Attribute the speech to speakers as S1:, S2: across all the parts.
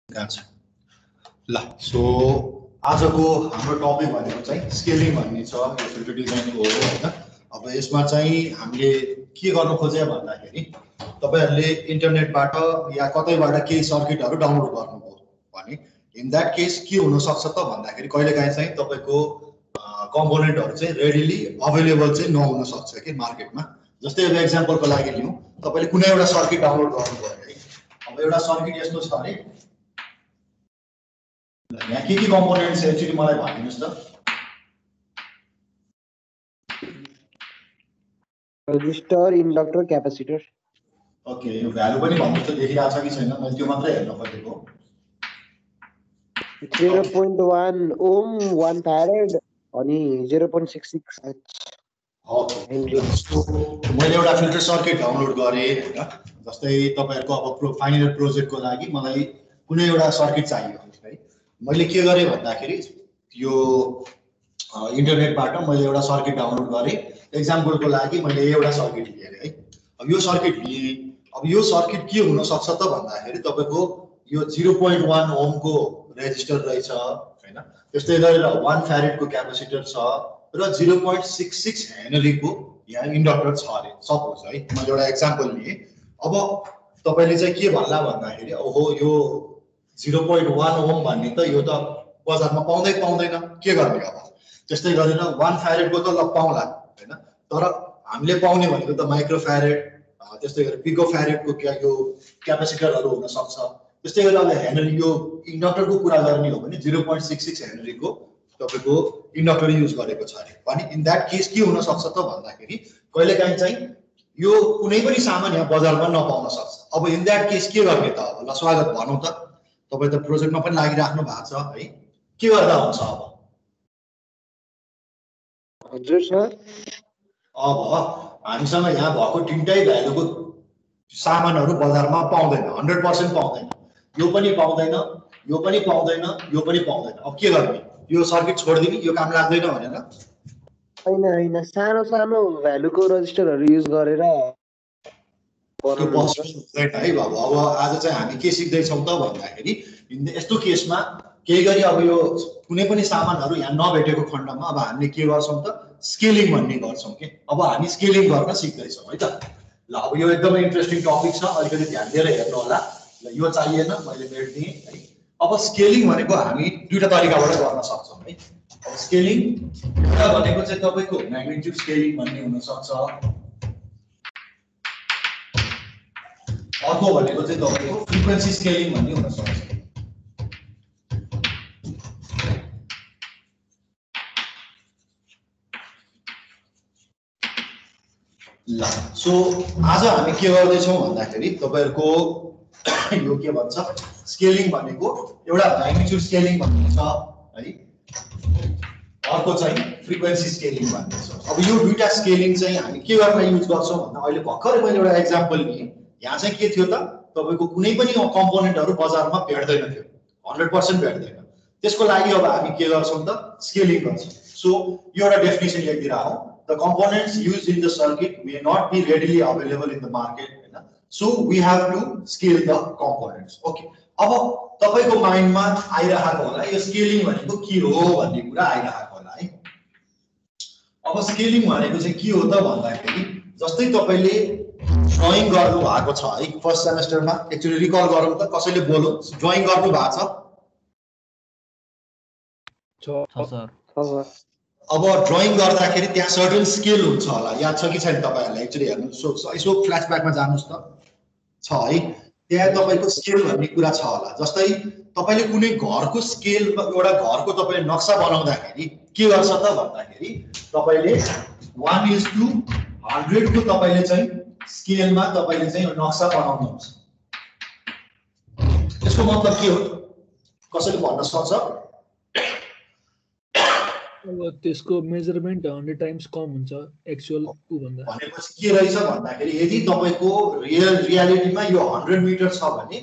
S1: Gotcha. ल so आजको हाम्रो टपिक भनेको चाहिँ स्केलिङ भन्ने छ यो फिल्टर डिजाइनको हो हैन। अब यसमा चाहिँ हामीले के गर्न खोजे भन्दाखेरि तपाईहरुले इन्टरनेटबाट या कतैबाट केही सर्किटहरु डाउनलोड गर्नुभयो भने इन दैट केस के हुन सक्छ त भन्दाखेरि कहिलेकाहीँ चाहिँ तपाईको कम्पोनेन्टहरु चाहिँ रेडिली अवेलेबल चाहिँ नहुन सक्छ के मार्केटमा। जस्तै अब एक्जाम्पलको लागि लियौं, तपाईले कुनै एउटा सर्किट डाउनलोड गर्नुभयो है। अब एउटा सर्किट यस्तो छ अरे यहाँ के कम्पोनेन्ट्स एक्चुअली मलाई भनिदिनुस् त।
S2: Resistor, inductor, capacitor.
S1: ओके, यो भ्यालु पनि भन्नुस् त देखिरहेको छ कि छैन, मैले त्यो मात्रै हेर्न खोजेको।
S2: 0.1 ओम 1 फ्यारेड अनि 0.66
S1: ओके, मैले एउटा फिल्टर सर्किट डाउनलोड गरे हैन। जस्तै तपाईहरुको अब फाइनल प्रोजेक्टको लागि मलाई कुनै एउटा सर्किट चाहियो है। मैले के गरे भन्दाखेरि यो इन्टरनेटबाट मैले एउटा सर्किट डाउनलोड गरे। एक्जाम्पलको लागि मैले एउटा सर्किट लिएँ है। अब यो सर्किट लिए, अब यो सर्किट के हुन सक्छ त भन्दाखेरि तपाईको यो 0.1 ओमको रेजिस्टर रहेछ हैन। त्यस्तै गरेर 1 फ्यारेडको क्यापेसिटर छ र 0.66 हेनरीको यहाँ इन्डक्टर छ अरे सपोज है। मैले एउटा एक्जाम्पल लिएँ। अब तपाईले चाहिँ के भन्ला भन्दाखेरि ओहो यो 0.1 ओम भन्ने त यो त बजारमा पाउँदैन, के गर्ने अब। त्यस्तै गरेर 1 फ्यारेडको त ल पाउँला हैन, तर हामीले पाउने भनेको त माइक्रो फ्यारेड, त्यस्तै गरेर पिको फ्यारेडको यो क्यापेसिटरहरु हुन सक्छ। त्यस्तै गरेर अब हेनरी यो इन्डक्टरको कुरा गर्ने हो भने 0.66 हेनरीको तपाईको इन्डक्टर युज गरेको छ अरे। भने इन दैट केस के हुन सक्छ त भन्दाखेरि कहिलेकाहीँ चाहिँ यो कुनै पनि सामान यहाँ बजारमा नपाउन सक्छ। अब इन दैट केस के गर्ने त। अब ल स्वागत भनौं त, तपाई त प्रोजेक्टमा पनि लागिराख्नु भएको छ है। के गर्दा हुन्छ अब?
S2: हजुर सर,
S1: अब हामीसँग यहाँ भएको तीनटै भ्यालुको सामानहरु बजारमा पाउँदैन, 100% पाउँदैन। यो पनि पाउँदैन, यो पनि पाउँदैन, यो पनि पाउँदैन। अब के गर्ने? यो सर्किट छोड्दिने, यो काम लाग्दैन भनेर?
S2: हैन सानो सानो भ्यालुको रेजिस्टरहरु युज गरेर
S1: त्यो पोसिबल हुँदैन है बाबु। अब आज चाहिँ हामी के सिक्दै छौं त भन्दाखेरि यस्तो केसमा केही गरी अब यो कुनै पनि सामानहरु यहाँ नभेटेको खण्डमा अब हामीले के गर्छौं त स्केलिङ भन्ने गर्छौं के। अब हामी स्केलिङ गर्न सिक्दै छौं है त। ल अब यो एकदमै इन्ट्रेस्टिङ टपिक छ, अलिकति ध्यान दिएर हेर्नु होला। ल यो चाहिएन, मैले मेट दिएँ है। अब स्केलिङ भनेको हामी दुईटा तरिकाबाट गर्न सक्छौं है। अब स्केलिङ एउटा भनेको चाहिँ तपाईको म्याग्निट्युड स्केलिङ भन्ने हुन सक्छ, अर्को भनेको चाहिँ तपाईको फ्रिक्वेन्सी स्केलिङ भन्ने हुन सक्छ। ल सो आज हामी के गर्दै छौं भन्दाखेरि तपाईहरुको यो के भन्छ स्केलिङ भनेको एउटा म्याग्निट्युड स्केलिङ भन्ने छ है, अर्को चाहिँ फ्रिक्वेन्सी स्केलिङ भन्ने छ। अब यो दुईटा स्केलिङ चाहिँ हामी के गर्न युज गर्छौं भन्दा अहिले भर्खरै मैले एउटा एक्जाम्पल लिएँ। यहाँ चाहिँ के थियो त तपाईको कुनै पनि कम्पोनेन्टहरु बजारमा भेट्दैन थियो, 100% भेट्दैन। त्यसको लागि अब हामी के गर्छौं त स्केलिङ गर्छौं। सो यो एउटा definition लेखिदिराहौं। The components used in the circuit may not be readily available in the market, so we have to scale the components. Okay. अब तपाईको माइन्डमा आइराखेको होला यो स्केलिङ भनेको के हो भन्ने कुरा आइराखेको होला है। अब स्केलिङ भनेको चाहिँ के हो त भन्दाखेरि जस्तै तपाईले ड्राइङ गर्नु भएको छ है फर्स्ट सेमेस्टरमा, एक्चुअली रिकल गरौँ त कसैले बोल्नु ड्राइङ गर्नु भएको छ
S2: सर।
S1: अब ड्राइङ गर्दाखेरि त्यहाँ सर्टेन स्केल हुन्छ होला, याद छ कि छैन तपाईहरुलाई? एक्चुअली हेर्नु यसो फ्ल्याशब्याकमा जानुस् त। छ है, त्यहाँ तपाईको स्केल भन्ने कुरा छ होला। जस्तै तपाईले कुनै घरको स्केल, एउटा घरको तपाईले नक्सा बनाउँदाखेरि के गर्छ त भन्दाखेरि तपाईले 1:100 को तपाईले चाहिँ स्केलमा तपाईले चाहिँ नक्सा बनाउनुहुन्छ। यसको मतलब के हो कसैले भन्न सक्छ?
S3: अब त्यसको मेजरमेन्ट 100 टाइम्स कम हुन्छ एक्चुअल उ भन्दा।
S1: भनेपछि के रहेछ भन्दाखेरि यदि तपाईको रियालिटीमा यो 100 मिटर छ भने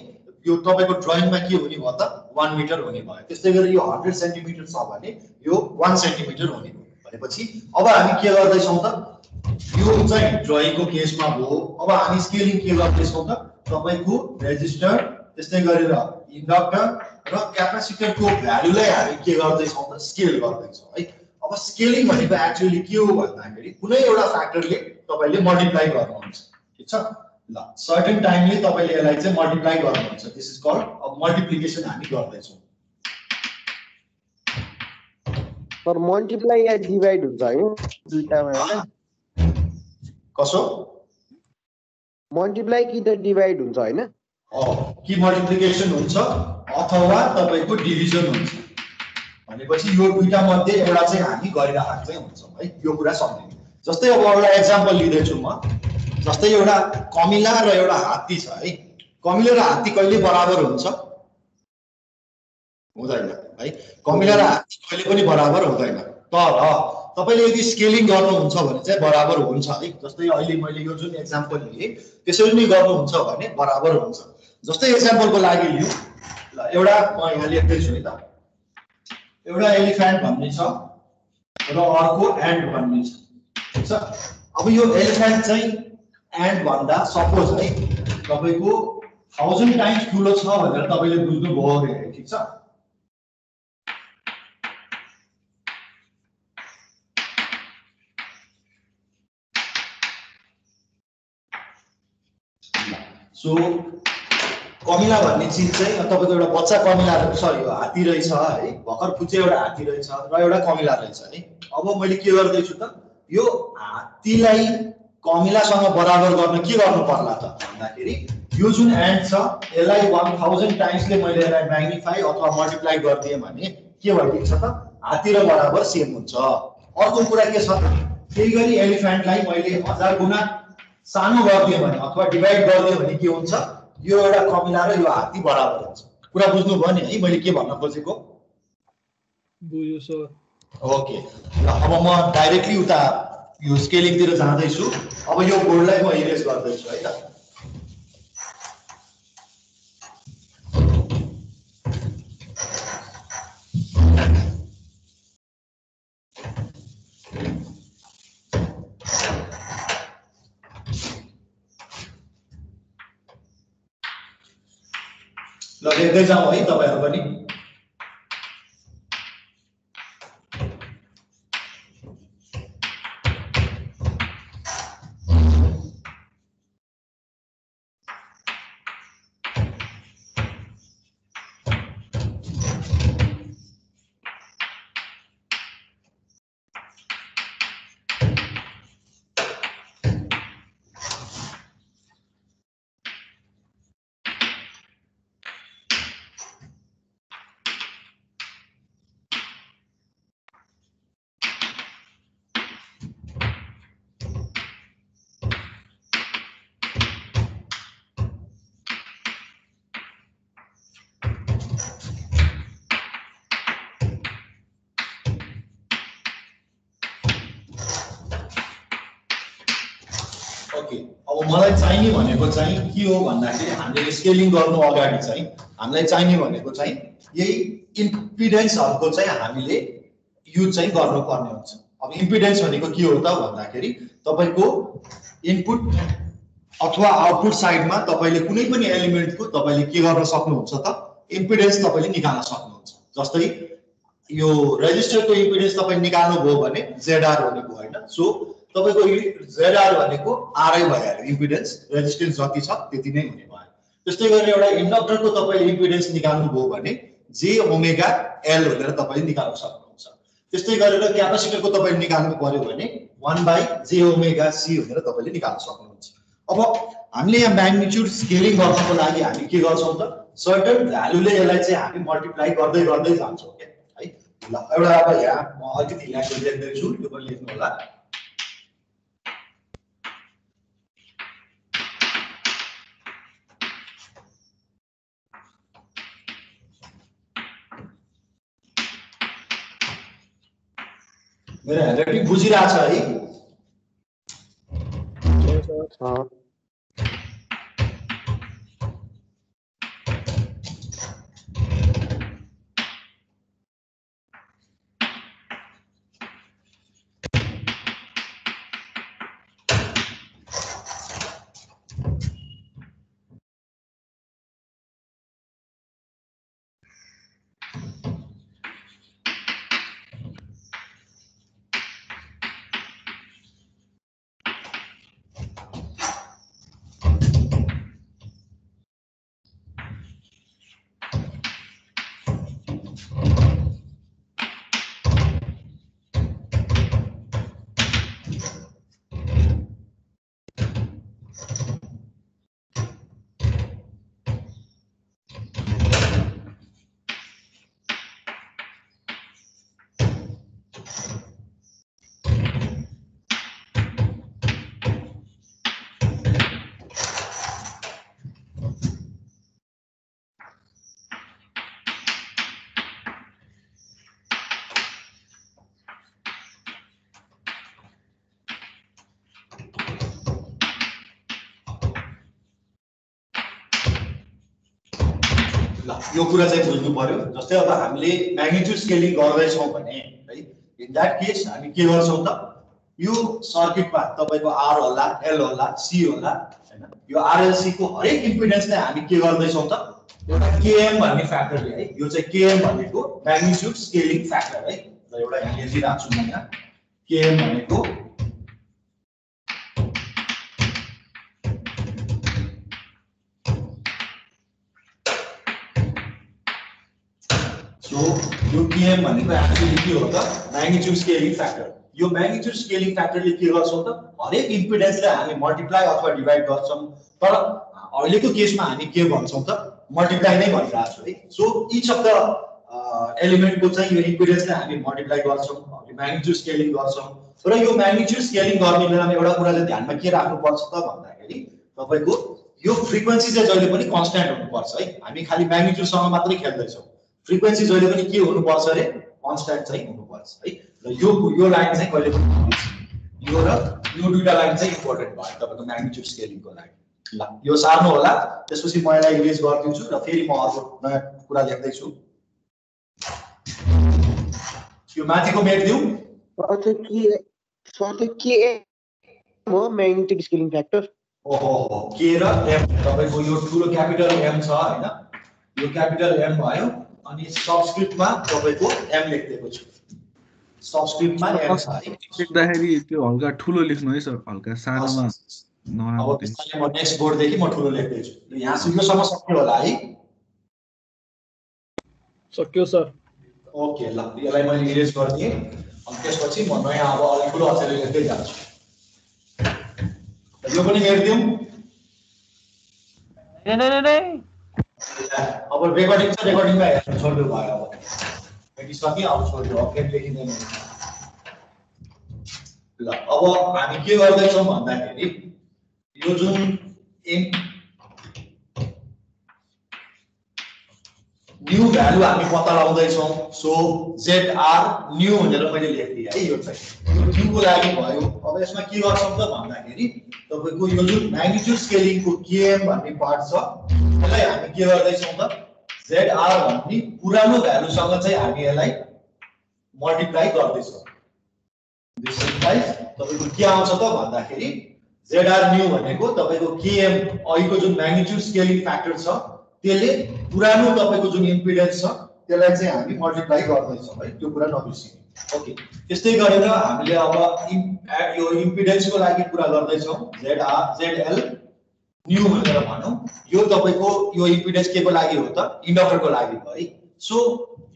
S1: यो तपाईको ड्राइङमा के हुने भयो त 1 मिटर हुने भयो। त्यस्तै गरी यो 100 सेन्टिमिटर छ भने यो 1 सेन्टिमिटर हुने भयो। भनेपछि अब हामी के गर्दै छौं त यो चाहिँ ड्राइङको केसमा हो। अब हामी स्केलिङ के गर्दै छौं त तपाईको रेजिस्टर त्यस्तै गरेर इन्डक्टर र क्यापासिटरको भ्यालुलाई हामी के गर्दैछौँ त स्केल गर्दैछौँ है। अब स्केलिङ भनेको एक्चुअली के हो भन्दाखेरि कुनै एउटा फ्याक्टरले तपाईँले मल्टिप्लाई गर्नुहुन्छ, ठिक छ। ल सर्टेन टाइमले तपाईँले यसलाई चाहिँ मल्टिप्लाई गर्नुहुन्छ, दिस इज कल्ड अब मल्टिप्लिकेसन हामी गर्दैछौँ।
S2: पर मल्टिप्लाई या डिभाइड हुन्छ है दुईटामा हैन?
S1: कसो
S2: मल्टिप्लाई कि त डिभाइड हुन्छ हैन?
S1: कि मल्टिप्लिकेसन हुन्छ अथवा तपाईँको डिभिजन हुन्छ भनेपछि यो दुईटा मध्ये एउटा चाहिँ हामी गरिरहेको चाहिँ हुन्छौँ है, यो कुरा सम्झिनु। जस्तै अब एउटा एक्जाम्पल लिँदैछु म, जस्तै एउटा कमिला र एउटा हात्ती छ है। कमिला र हात्ती कहिले बराबर हुन्छ? हुँदैन है। कमिला र हात्ती कहिले पनि बराबर हुँदैन। तर तपाईँले यदि स्केलिङ गर्नुहुन्छ भने चाहिँ बराबर हुन्छ है। जस्तै अहिले मैले यो जुन एक्जाम्पल लिएँ त्यसरी नै गर्नुहुन्छ भने बराबर हुन्छ। जस्तै एक्जाम्पलको लागि लिउँ, ल एउटा म यहाँ लेख्दैछु है त, एउटा एलिफेन्ट भन्ने छ र अर्को एन्ट भन्ने छ, ठिक छ। अब यो एलिफेन्ट चाहिँ एन्ट भन्दा सपोज है तपाईँको 1000 टाइम्स ठुलो छ भनेर तपाईँले बुझ्नुभयो अरे, ठिक छ। सो कमिला भन्ने चिज चाहिँ तपाईँको एउटा बच्चा कमिला सरी हात्ती रहेछ है, भर्खर फुच्चे एउटा हात्ती रहेछ र एउटा कमिला रहेछ है। अब मैले के गर्दैछु त, यो हात्तीलाई कमिलासँग बराबर गर्न के गर्नु पर्ला त भन्दाखेरि यो जुन एन्ट छ यसलाई 1000 टाइम्सले मैले यसलाई म्याग्निफाई अथवा मल्टिप्लाई गरिदिएँ भने के भइदिन्छ त, हात्ती र बराबर सेम हुन्छ। अर्को कुरा के छ त, त्यही गरी एलिफेन्टलाई मैले 1000 गुणा सानो गरिदिएँ भने अथवा डिभाइड गरिदिएँ भने के हुन्छ, यो एउटा कमिला र यो हात्ती बराबर हुन्छ। कुरा बुझ्नुभयो नि है मैले के भन्न खोजेको?
S3: बुझ्यो सर।
S1: ओके, ल अब म डाइरेक्टली उता यो स्केलिङतिर जाँदैछु। अब यो बोर्डलाई म इरेज गर्दैछु है त। ल लेख्दै जाउँ है तपाईँहरू पनि। ओके, अब मलाई चाहिने भनेको चाहिँ के हो भन्दाखेरि हामीले स्केलिङ गर्नु अगाडि चाहिँ हामीलाई चाहिने भनेको चाहिँ यही इम्पिडेन्सहरूको चाहिँ हामीले युज चाहिँ गर्नुपर्ने हुन्छ। अब इम्पिडेन्स भनेको के हो त भन्दाखेरि तपाईँको इनपुट अथवा आउटपुट साइडमा तपाईँले कुनै पनि एलिमेन्टको तपाईँले के गर्न सक्नुहुन्छ त, इम्पिडेन्स तपाईँले निकाल्न सक्नुहुन्छ। जस्तै यो रेजिस्टरको इम्पिडेन्स तपाईँ निकाल्नु भयो भने जेडआर भनेको होइन, सो तपाईको जेडआर भनेको आरआई भइहाल्यो, इम्पिडेन्स रेजिस्टेन्स जति छ त्यति नै हुने भयो। त्यस्तै गरेर एउटा इन्डक्टरको तपाईँले इम्पिडेन्स निकाल्नु भयो भने जे ओमेगा एल भनेर तपाईँले निकाल्न सक्नुहुन्छ। त्यस्तै गरेर क्यापासिटरको तपाईँले निकाल्नु पर्यो भने 1/j ओमेगा सी भनेर तपाईँले निकाल्न सक्नुहुन्छ। अब हामीले यहाँ म्याग्निट्युड स्केलिङ गर्नको लागि हामी के गर्छौँ त, सर्टेन भ्यालुले यसलाई चाहिँ हामी मल्टिप्लाई गर्दै गर्दै जान्छौँ क्या है। ल एउटा अब यहाँ म अलिकति ल्याङ्ग्वेज लेख्दैछु, त्यो पनि लेख्नु होला। मेरो ह्यान्डराइटिङ बुझिरहेछ है? ल यो कुरा चाहिँ बुझ्नु पर्यो। जस्तै अब हामीले म्याग्निट्युड स्केलिङ गर्दैछौँ भने है, इन द्याट केस हामी के गर्छौँ त, यो सर्किटमा तपाईँको आर होला, एल होला, सी होला हैन, यो आरएलसी को हरेक इम्पिडेन्स चाहिँ हामी के गर्दैछौँ त, एउटा केएम भन्ने फ्याक्टरले है, यो चाहिँ केएम भनेको म्याग्निट्युड स्केलिङ फ्याक्टर है, र एउटा यहाँ लेखिराख्छु म यहाँ केएम भनेको यो केएम भनेको एक्चुअली के हो त, म्याग्निट्युड स्केलिङ फ्याक्टर। यो म्याग्निट्युड स्केलिङ फ्याक्टरले के गर्छौं त, हरेक इम्पिडेन्सलाई हामी मल्टिप्लाई अथवा डिभाइड गर्छौं, तर अहिलेको केसमा हामी के भन्छौं त, मल्टिप्लाई नै भनिरहेको छौं है। सो इच अफ द एलिमेन्टको चाहिँ यो इम्पिडेन्सलाई हामी मल्टिप्लाई गर्छौं, म्याग्निट्युड स्केलिङ गर्छौं। र यो म्याग्निट्युड स्केलिङ गर्ने बेलामा एउटा कुरा चाहिँ ध्यानमा के राख्नुपर्छ त भन्दाखेरि तपाईको यो फ्रिक्वेन्सी चाहिँ जहिले पनि कन्स्ट्यान्ट हुनुपर्छ है। हामी खाली म्याग्निट्युडसँग मात्रै खेल्दैछौं, फ्रिक्वेन्सी जहिले पनि के हुनुपर्छ रे, कन्स्ट्यान्ट चाहिँ हुनुपर्छ है। र यो लाइन चाहिँ कहिले पनि यो र यो दुईटा लाइन चाहिँ इम्पोर्टेन्ट भयो तपाईको म्याग्निट्युड स्केलिङको लागि। ल यो सार्नु होला, त्यसपछि म यसलाई इरेज गरिदिन्छु र फेरि म अर्को नयाँ कुरा लेख्दै छु। यो माथिको मेट दिउ
S2: सबै के हो म्याग्नेटिक स्केलिङ फ्याक्टर।
S1: ओहो के र एम, तपाईको यो ठुलो क्यापिटल एम छ हैन, यो क्यापिटल एम भयो, अनि सबस्क्रिप्टमा तपाईको एम लेख्दिएको छु, सबस्क्रिप्टमा एम छ है।
S4: लेख्दाखेरि त्यो हल्का ठुलो लेख्नु है सर, हल्का सानोमा
S1: अब त्यसलाई म नेक्स्ट बोर्ड देखि म ठुलो लेख्दै छु। यहाँ सुन्नुसम्म सक्यो होला है,
S3: सक्यो सर।
S1: ओके ल यसलाई मैले इरेज गर्दिए, अनि त्यसपछि म नयाँ अब अलि ठुलो अक्षरले लेख्दै जान्छु। यो पनि हेर्दियौ, अब रेकर्डिङ छ, रेकर्डिङमा हेर्न छोड्दियो भयो, अब मेटिसक्यो, अब छोड्दियो, अपडेट लेखिँदैन। ल अब हामी के गर्दैछौँ भन्दाखेरि यो जुन न्यू भ्यालु हामी पत्ता लगाउँदैछौँ, सो ZR न्यू भनेर मैले लेखिदिएँ है, यो चाहिँ यो न्यू को लागि भयो। अब यसमा के गर्छौँ त भन्दाखेरि तपाईको यो जुन म्याग्निट्युड स्केलिङको केएम भन्ने पार्ट छ, यसलाई हामी के गर्दैछौँ त, ZR भन्ने पुरानो भ्यालुसँग चाहिँ हामी यसलाई मल्टिप्लाई गर्दैछौँ। दिस इम्प्लाइज तपाईको के आउँछ त भन्दाखेरि ZR न्यू भनेको तपाईको केएम अहिलेको जुन म्याग्निट्युड स्केलिङ फ्याक्टर छ त्यसले पुरानो तपाईको जुन इम्पिडेन्स छ त्यसलाई चाहिँ हामी मल्टिप्लाई गर्दैछौँ है, त्यो कुरा नबिर्सिनु। ओके, त्यस्तै गरेर हामीले अब यो इम्पिडेन्सको लागि कुरा गर्दैछौँ, ZL न्यू भनेर भनौँ। यो तपाईको यो इम्पिडेन्स के को लागि हो त, इन्डक्टरको लागि भयो है। सो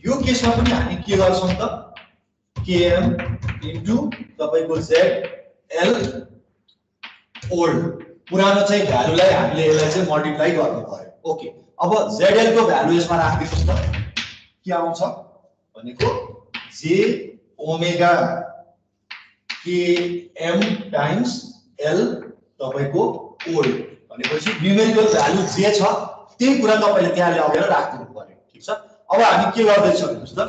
S1: यो केसमा पनि हामी के गर्छौँ त, KM इन्टु तपाईको ZL ओल्ड, पुरानो चाहिँ भ्यालुलाई हामीले यसलाई चाहिँ मल्टिप्लाई गर्नु पर्यो। ओके, अब ZL को भ्यालु यसमा राख्दिनुहोस् त, के आउँछ भनेको J omega KM times L तपाईको ओल्ड भनेपछि न्यूमेरिकल भ्यालु जे छ त्यही कुरा तपाईले त्यहाँ ल्याएर राख्दिनु पर्यो, ठीक छ। अब हामी के गर्दै छौं हेर्नुस् त,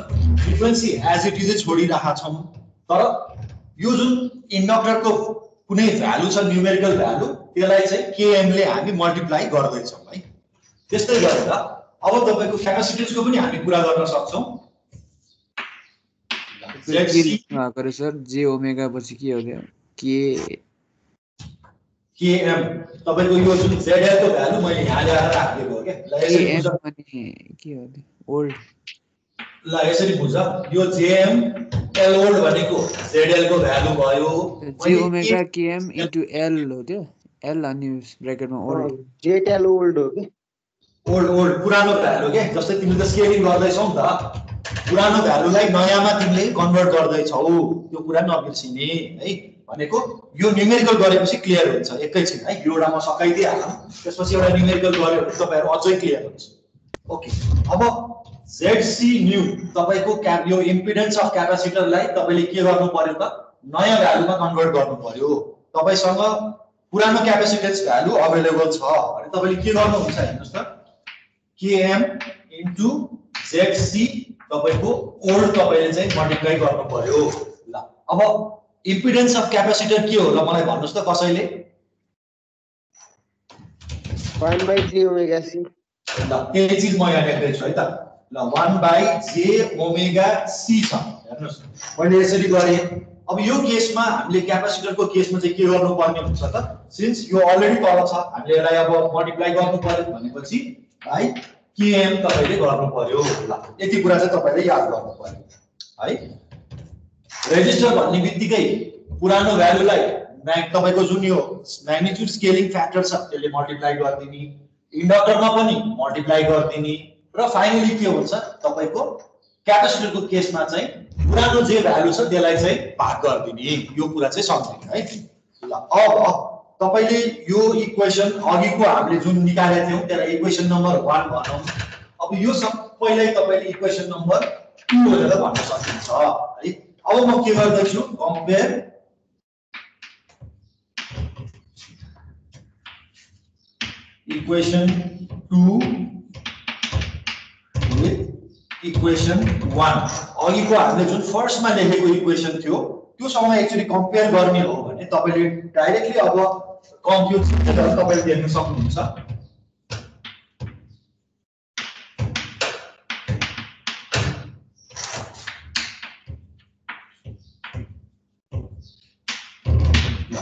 S1: फ्रिक्वेन्सी एज इट इज छोडिराखा छौं, तर यो जुन इन्डक्टरको कुनै भ्यालु छ न्यूमेरिकल भ्यालु त्यसलाई चाहिँ KM ले हामी मल्टिप्लाई गर्दै छौं है। त्यस्तै गरेर अब तपाईको क्यापेसिटन्सको पनि हामी कुरा गर्न सक्छौं।
S5: करे सर जे ओमेगा पछि के हो के
S1: KM तपाईको यो जुन ZL को भ्यालु मैले यहाँ ल्याएर राखेको हो के, ल यसरी बुझ
S5: के हो ओल्ड,
S1: ल यसरी बुझ, यो JM L ओल्ड भनेको ZL को भ्यालु भयो,
S5: जे ओमेगा KM इन्टु L हो त्यो, L अनि ब्र्याकेटमा ओल्ड,
S2: ZL ओल्ड हो के,
S1: ओल्ड पुरानो भ्यालु के। जस्तै तिमीले त स्केलिङ गर्दैछौ नि त, पुरानो भ्यालुलाई नयाँमा तिमीले कन्भर्ट गर्दैछौ, त्यो कुरा नबिर्सिने है। भनेको यो न्यूमेरिकल गरेपछि क्लियर हुन्छ एकैछिन है, एउटा म सकाइदिइहालौँ, त्यसपछि एउटा न्यूमेरिकल गर्यो भने तपाईहरु अझै क्लियर हुन्छ। ओके, अब ZC न्यू तपाईको यो इम्पिडेन्स अफ क्यापेसिटरलाई तपाईले के गर्नु पर्यो त, नयाँ भ्यालुमा कन्भर्ट गर्नु पर्यो। तपाईसँग पुरानो क्यापेसिटेन्स भ्यालु अवेलेबल छ भने तपाईले के गर्नुहुन्छ हेर्नुस् त, KM इन्टु ZC तपाईको ओल्ड तपाईले चाहिँ मल्टिप्लाई गर्नु पर्यो। ल अब इम्पिडेन्स अफ क्यापेसिटर के हो र मलाई भन्नुस् त कसैले,
S2: 1/3 ओमेगा C।
S1: ल त्यही चीज म यहाँ लेख्दैछु है त ल 1/j ओमेगा c छ हेर्नुस् मैले यसरी गरे अब यो केसमा हामीले क्यापेसिटरको केसमा चाहिँ के गर्नुपर्ने हुन्छ त सिन्स यो अलरेडी तल छ हामीले यसलाई अब मल्टिप्लाई गर्नु पर्यो भनेपछि भाइ km तपाईले गर्नु पर्यो ल यति कुरा चाहिँ तपाईले याद गर्नु पर्यो है रेजिस्टर भन्ने बित्तिकै पुरानो भ्यालुलाई तपाईको जुन यो म्याग्निट्युड स्केलिङ फ्याक्टर छ त्यसले मल्टिप्लाई गर्दिनी इन्डक्टरमा पनि मल्टिप्लाई गर्दिनी र फाइनली के हुन्छ तपाईको क्यापेसिटरको केसमा चाहिँ पुरानो जे भ्यालु छ त्यसलाई चाहिँ भाग गर्दिनी यो कुरा चाहिँ सम्झिनु है ल अब तपाईले यो इक्वेसन अघिको हामीले जुन निकालेका थियौ त्यसलाई इक्वेसन नम्बर 1 भनौं अब यो सबैलाई तपाईले इक्वेसन नम्बर 2 भनेर भन्न सकिन्छ है अब म के गर्दैछु कम्पेयर इक्वेसन 2 with इक्वेसन 1 अघिको हामीले जुन फर्स्टमा लेखेको इक्वेसन थियो त्यो सँग एक्चुअली कम्पेयर गर्ने हो भने तपाईले डाइरेक्टली अब कम्प्युट गरेर तपाईले देख्न सक्नुहुन्छ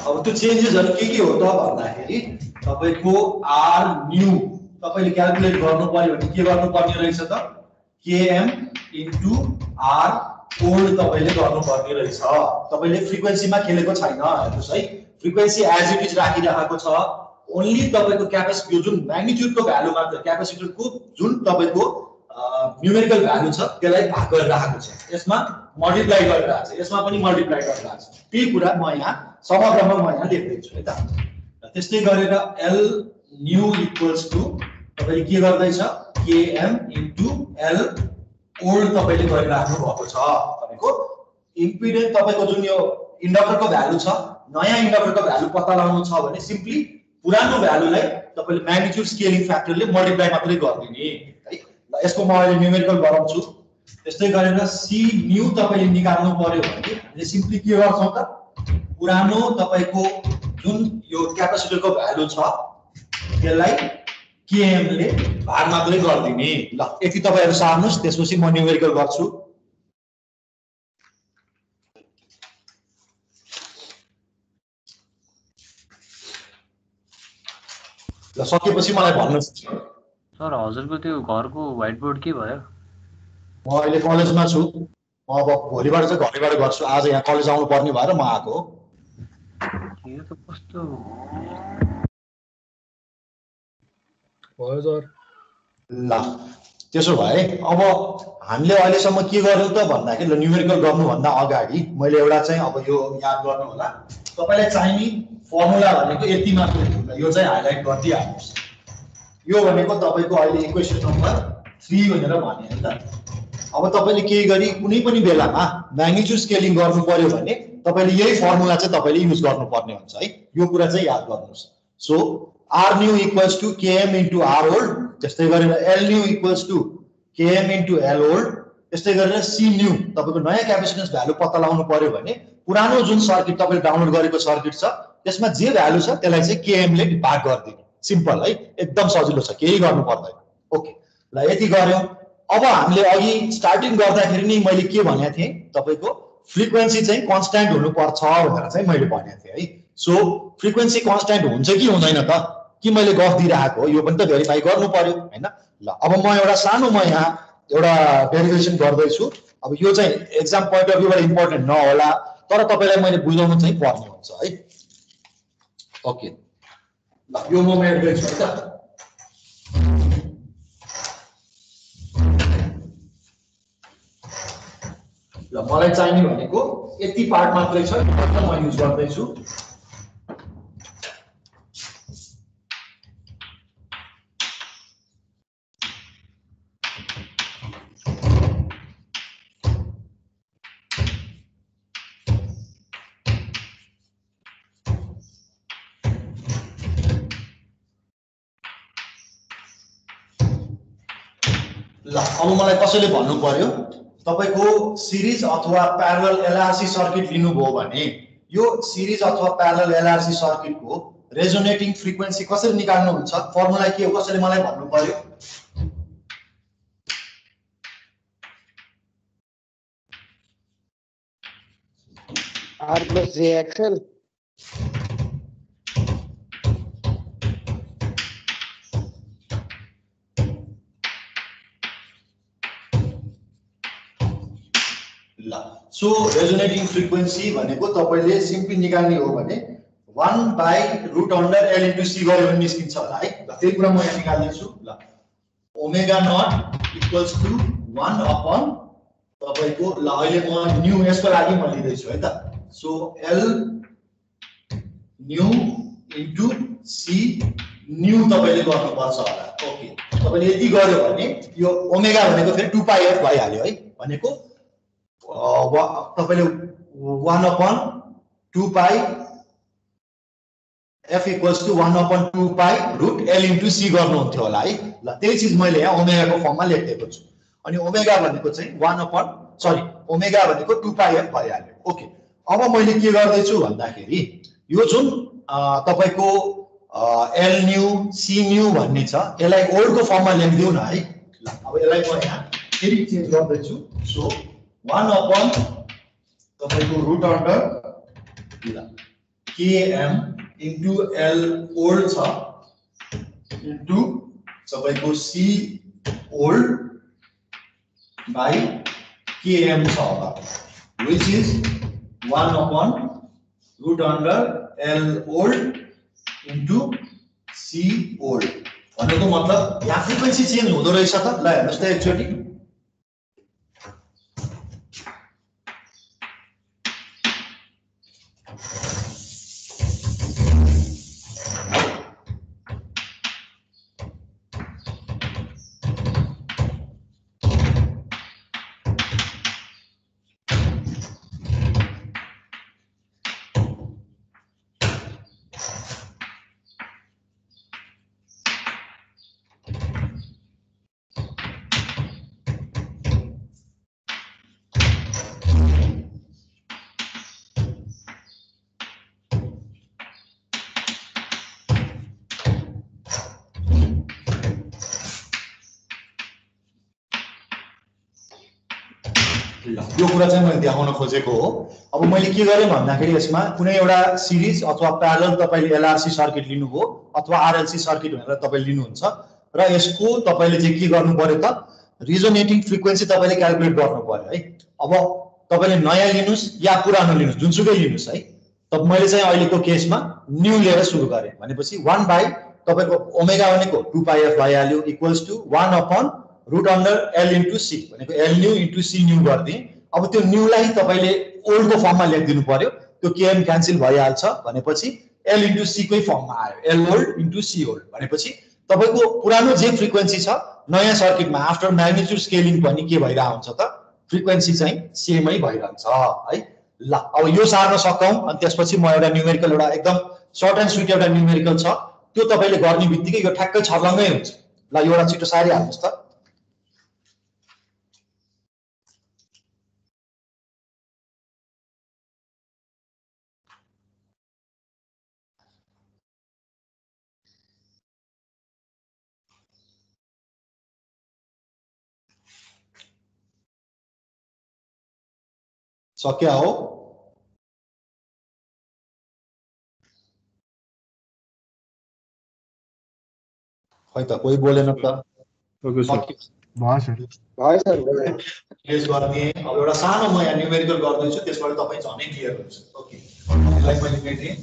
S1: अब त्यो चेन्जेसहरु के हो त भन्दाखेरि तपाईको r न्यू तपाईले क्याल्कुलेट गर्नु पर्यो भने के गर्नु पर्ने रहेछ त km into r ओल्ड तपाईले गर्नु पर्ने रहेछ तपाईले फ्रिक्वेन्सीमा खेलेको छैन हेर्नुस् है फ्रिक्वेन्सी एज इट इज राखिरहेको छ ओन्ली तपाईको क्यापेसिटी यो जुन म्याग्निट्युडको भ्यालु मात्र क्यापेसिटरको जुन तपाईको न्यूमेरिकल भ्यालु छ त्यसलाई भाग गरिरहेको छ यसमा मल्टिप्लाई गरिरहेको छ यसमा पनि मल्टिप्लाई गरिरहेको छ त्यही कुरा म यहाँ समग्रमा म यहाँ लेख्दै छु है त त्यस्तै गरेर l न्यू इक्वल्स टु तपाईले के गर्दै छ km into l ओल्ड तपाईले गरिराख्नु भएको छ भनेको इम्पिडेन्स तपाईको जुन यो इन्डक्टरको भ्यालु छ नयाँ इन्डक्टरको भ्यालु पत्ता लगाउनु छ भने सिम्पली पुरानो भ्यालुलाई तपाईले म्याग्निट्युड स्केलिङ फ्याक्टरले मल्टिप्लाई मात्रै गर्दिने है ल यसको म अहिले न्यूमेरिकल गराउँछु त्यस्तै गरेर c न्यू तपाईले निकाल्नु पर्यो भने हामीले सिम्पली के गर्छौं त पुरानो तपाईको जुन यो क्यापेसिटरको भ्यालु छ त्यसलाई km ले भाग मात्रै गर्दिने ल यति तपाईहरु सार्नुस् त्यसपछि म न्यूमेरिकल गर्छु ल सकेपछि मलाई भन्नुस्
S6: सर हजुरको त्यो घरको व्हाइट बोर्ड के भयो
S1: म अहिले कलेजमा छु म अब भोलिबाट चाहिँ घरैबाट गर्छु आज यहाँ कलेज आउनु पर्ने भएर म आको
S6: यो त कस्तो
S3: भयो सर
S1: ल त्यसो भए अब हामीले अहिलेसम्म के गर्यौं त भन्दाखेरि न्यूमेरिकल गर्नुभन्दा अगाडि मैले एउटा चाहिँ अब यो याद गर्नु होला तपाईलाई चाहिने फर्मुला भनेको यति मात्र हो यो चाहिँ हाइलाइट गर्दै हाल्नुस् यो भनेको तपाईको अहिले इक्वेसन नम्बर 3 भनेर भने है त अब तपाईले केही गरी कुनै पनि बेलामा म्याग्निट्युड स्केलिङ गर्नु पर्यो भने तपाईले यही फर्मुला चाहिँ तपाईले युज गर्नुपर्ने हुन्छ है यो कुरा चाहिँ याद गर्नुस् so r new equals to km into r old त्यस्तै गरेर l new equals to km into l old त्यस्तै गरेर c new तपाईको नयाँ क्यापेसिटन्स भ्यालु पत्ता लगाउनु पर्यो भने पुरानो जुन सर्किट तपाईले डाउनलोड गरेको सर्किट छ त्यसमा जे भ्यालु छ त्यसलाई चाहिँ km ले भाग गर्दिनु सिम्पल है एकदम सजिलो छ केही गर्नु पर्दैन ओके ल यति गर्यौं अब हामीले अघि स्टार्टिङ गर्दाखेरि नि मैले के भनेको थिए तपाईको फ्रिक्वेन्सी चाहिँ कन्स्ट्यान्ट हुनु पर्छ भनेर चाहिँ मैले भनेको थिए है सो फ्रिक्वेन्सी कन्स्ट्यान्ट हुन्छ कि हुँदैन त कि मैले गफ दिइराखेको यो पनि त भेरिफाई गर्नु पर्यो हैन ल अब म एउटा सानो म यहाँ एउटा डेरिभेसन गर्दै छु अब यो चाहिँ एक्जाम पोइन्ट अफ भ्यूबाट इम्पोर्टेन्ट नहोला तर तपाईलाई मैले बुझाउनु चाहिँ पर्ने हुन्छ है ओके ल यो म मेड गर्छु है त ल मलाई चाहिने भनेको यति पार्ट मात्रै छ म युज गर्दै छु ल अब मलाई कसैले भन्नु पर्यो तपाईको सिरिज अथवा प्यारलल एलआरसी सर्किट लिनुभयो भने यो सिरिज अथवा प्यारलल एलआरसी सर्किटको रेजोनेटिङ फ्रिक्वेन्सी कसरी निकाल्नु हुन्छ फर्मुला के हो कसैले मलाई भन्नु पर्यो
S2: R plus JXL.
S1: ल सो रेजोनेटिङ फ्रिक्वेन्सी भनेको तपाईले सिम्पली निकाल्ने हो भने 1/√L into C गरे भने निस्किन्छ होला है। ल त्यही कुरा म यहाँ निकाल्दैछु। ल ओमेगा नट इक्वल्स टु 1 अपन तपाईको ल अहिले म न्यू यसको लागि म लिदैछु है त। So L new into C new तपाईले गर्नुपर्छ होला। ओके तपाईले यति गर्यो भने यो ओमेगा भनेको फेरि 2πf भइहाल्यो है। भनेको तपाईले 1/2π f equals to 1/2π√L into C गर्नुहुन्थ्यो होला है। ल त्यही चीज मैले यहाँ ओमेगाको फर्ममा लेखिदिएको छु। अनि ओमेगा भनेको चाहिँ ओमेगा भनेको 2πf भइहाल्यो। ओके अब मैले के गर्दैछु भन्दाखेरि यो जुन तपाईको L न्यू C न्यू भन्ने छ यसलाई ओल्डको फर्ममा लेख्दिउ न है। ल अब यसलाई म यहाँ फेरि चेन्ज गर्दैछु। सो 1/ तपाईको √under km into L old छ into तपाईको C old by km छ होला which is 1/√under L old into C old भनेको मतलब यहाँ फ्रिक्वेन्सी चेन्ज हुँदो रहेछ त। ल हेर्नुस् त एकचोटी यो कुरा चाहिँ मैले देखाउन खोजेको हो। अब मैले के गरेँ भन्दाखेरि यसमा कुनै एउटा सिरिज अथवा प्यारलल तपाईले एलआरसी सर्किट लिनुभयो अथवा आरएलसी सर्किट भनेर तपाईले लिनुहुन्छ र यसको तपाईले चाहिँ के गर्नु पर्यो त रिजोनेटिङ फ्रिक्वेन्सी तपाईले क्याल्कुलेट गर्नु पर्यो है। अब तपाईले नयाँ लिनुस् या पुरानो लिनुस् जुनसुकै लिनुस् है। तब मैले चाहिँ अहिलेको केसमा न्यू लिएर सुरु गरेँ भनेपछि 1 तपाईको ओमेगा भनेको 2πf भइहाल्यो equals to 1/√L into C भनेको L new into C new गर्दिए। अब त्यो न्यूलाई तपाईले ओल्डको फर्ममा लेखिदिनु पर्यो। त्यो km क्यान्सल भइहाल्छ भनेपछि L into C कै फर्ममा आयो L old into C old भनेपछि तपाईको पुरानो जे फ्रिक्वेन्सी छ नयाँ सर्किटमा आफ्टर म्याग्निट्युड स्केलिङ पनि के भइरा हुन्छ त फ्रिक्वेन्सी चाहिँ सेमै भइरहन्छ है। ल अब यो सार्न सकौं अनि त्यसपछि म एउटा न्यूमेरिकल एउटा एकदम सर्ट एन्ड स्वीट एउटा न्यूमेरिकल छ त्यो तपाईले गर्ने बित्तिकै यो ठ्याक्कै छर्लङ्गै हुन्छ। ल यो एउटा छिटो सारि हाल्नुस् त। सक्या हो खै त कोही बोलेन त।
S4: भयो सर।
S1: प्लेस गर्ने अब एउटा सानो म यहाँ न्यूमेरिकल गर्दैछु त्यसबाट तपाई झनै क्लियर हुन्छ। ओके यसलाई मैले मेटेँ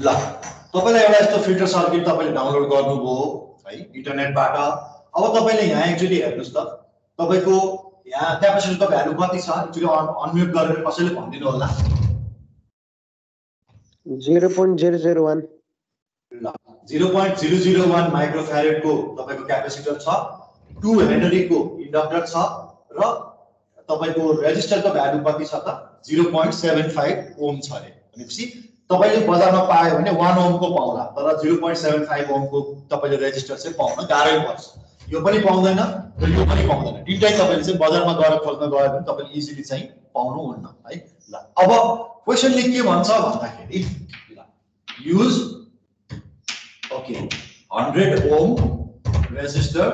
S1: ल तपाईलाई एउटा यस्तो फिल्टर सर्किट तपाईले डाउनलोड गर्नुभयो है इन्टरनेटबाट। अब तपाईले यहाँ एक्चुअली हेर्नुस् त तपाईको यहाँ क्यापेसिटरको भ्यालु कति छ एक्चुअली अनम्युट गरेर कसैले भनिदिनु होला।
S2: 0.001
S1: ल 0.001 माइक्रोफ्यारेडको तपाईको क्यापेसिटर छ 2 हेनरीको इन्डक्टर छ र तपाईको रेजिस्टरको भ्यालु कति छ त 0.75 ओम छ अरे भनेपछि तपाईले बजारमा पायो भने 1 ओमको पाउला तर 0.75 ओमको तपाईले रेजिस्टर चाहिँ पाउन गाह्रै पर्छ यो पनि पाउँदैन र यो पनि पाउँदैन दुईटै तपाईले चाहिँ बजारमा गएर खोज्न गयो भने तपाईले इजिली चाहिँ पाउनुहुन्न है ल अब क्वेशनले के भन्छ भन्दाखेरि ल use okay 100 ohm resistor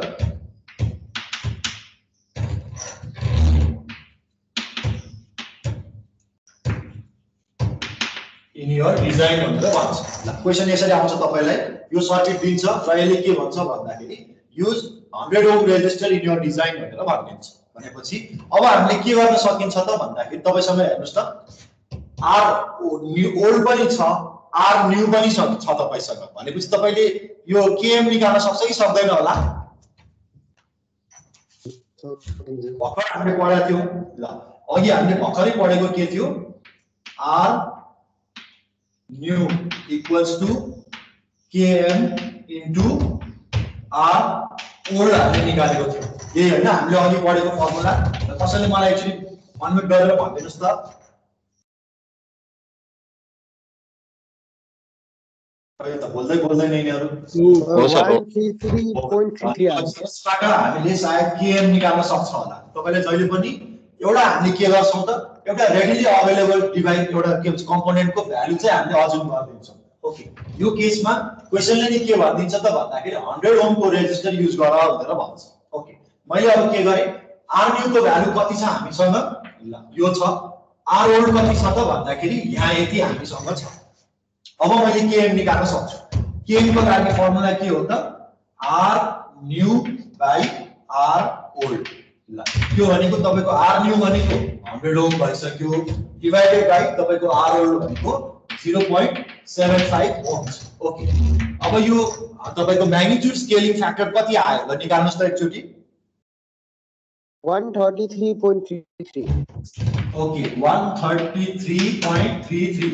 S1: in your design भनेर भन्छ ल क्वेशन यसरी आउँछ तपाईलाई यो सर्किट दिन्छ र यसले के भन्छ भन्दाखेरि use 100 ohm resistor in your design भनेर भनिन्छ भनेपछि अब हामीले के गर्न सकिन्छ त भन्दाखेरि तपाईसँग हेर्नुस् त आर न्यू ओल्ड पनि छ आर न्यू पनि छ तपाईसँग भनेपछि तपाईले यो केएम निकाल्न सक्छ कि सक्दैन होला भर्खर हामीले पढेको थियौ ल अघि हामीले भर्खरै पढेको के थियो are new equals to km into r old हामीले निकालेको थियो यही हैन हामीले अघि पढेको फर्मुला कसैले मलाई एक्चुअली अनम्युट गरेर भनिदिनुस् त अहिले त बोल्दैन यिनीहरु
S2: 133.33 आउँछ
S1: यसबाट हामीले सायद km निकाल्न सक्छ होला तपाईले जहिले पनि एउटा हामीले के गर्छौं त एउटा रेडिली अवेलेबल डिभाइस एउटा के भन्छ कम्पोनेन्टको भ्यालु चाहिँ हामीले अजुम गरिदिन्छौं ओके यो केसमा क्वेशनले नि के भनिदिन्छ त भन्दाखेरि 100 ओमको रेजिस्टर युज गर भनेर भन्छ ओके मैले अब के गरे आर न्यू को भ्यालु कति छ हामीसँग ल यो छ आर ओल्ड कति छ त भन्दाखेरि यहाँ यति हामीसँग छ अब मैले केएम निकाल्न सक्छु केएम को लागि फर्मुला के हो त R new by R old ल यो भनेको तपाईको आर न्यू भनेको 100 ओम भइसक्यो डिवाइडेड बाइ तपाईको आर ओल्ड भनेको 0.75 ओम्स ओके अब यो तपाईको म्याग्निट्युड स्केलिङ फ्याक्टर कति आयो ल निकाल्नुस् त एकचोटी
S2: 133.33
S1: ओके 133.33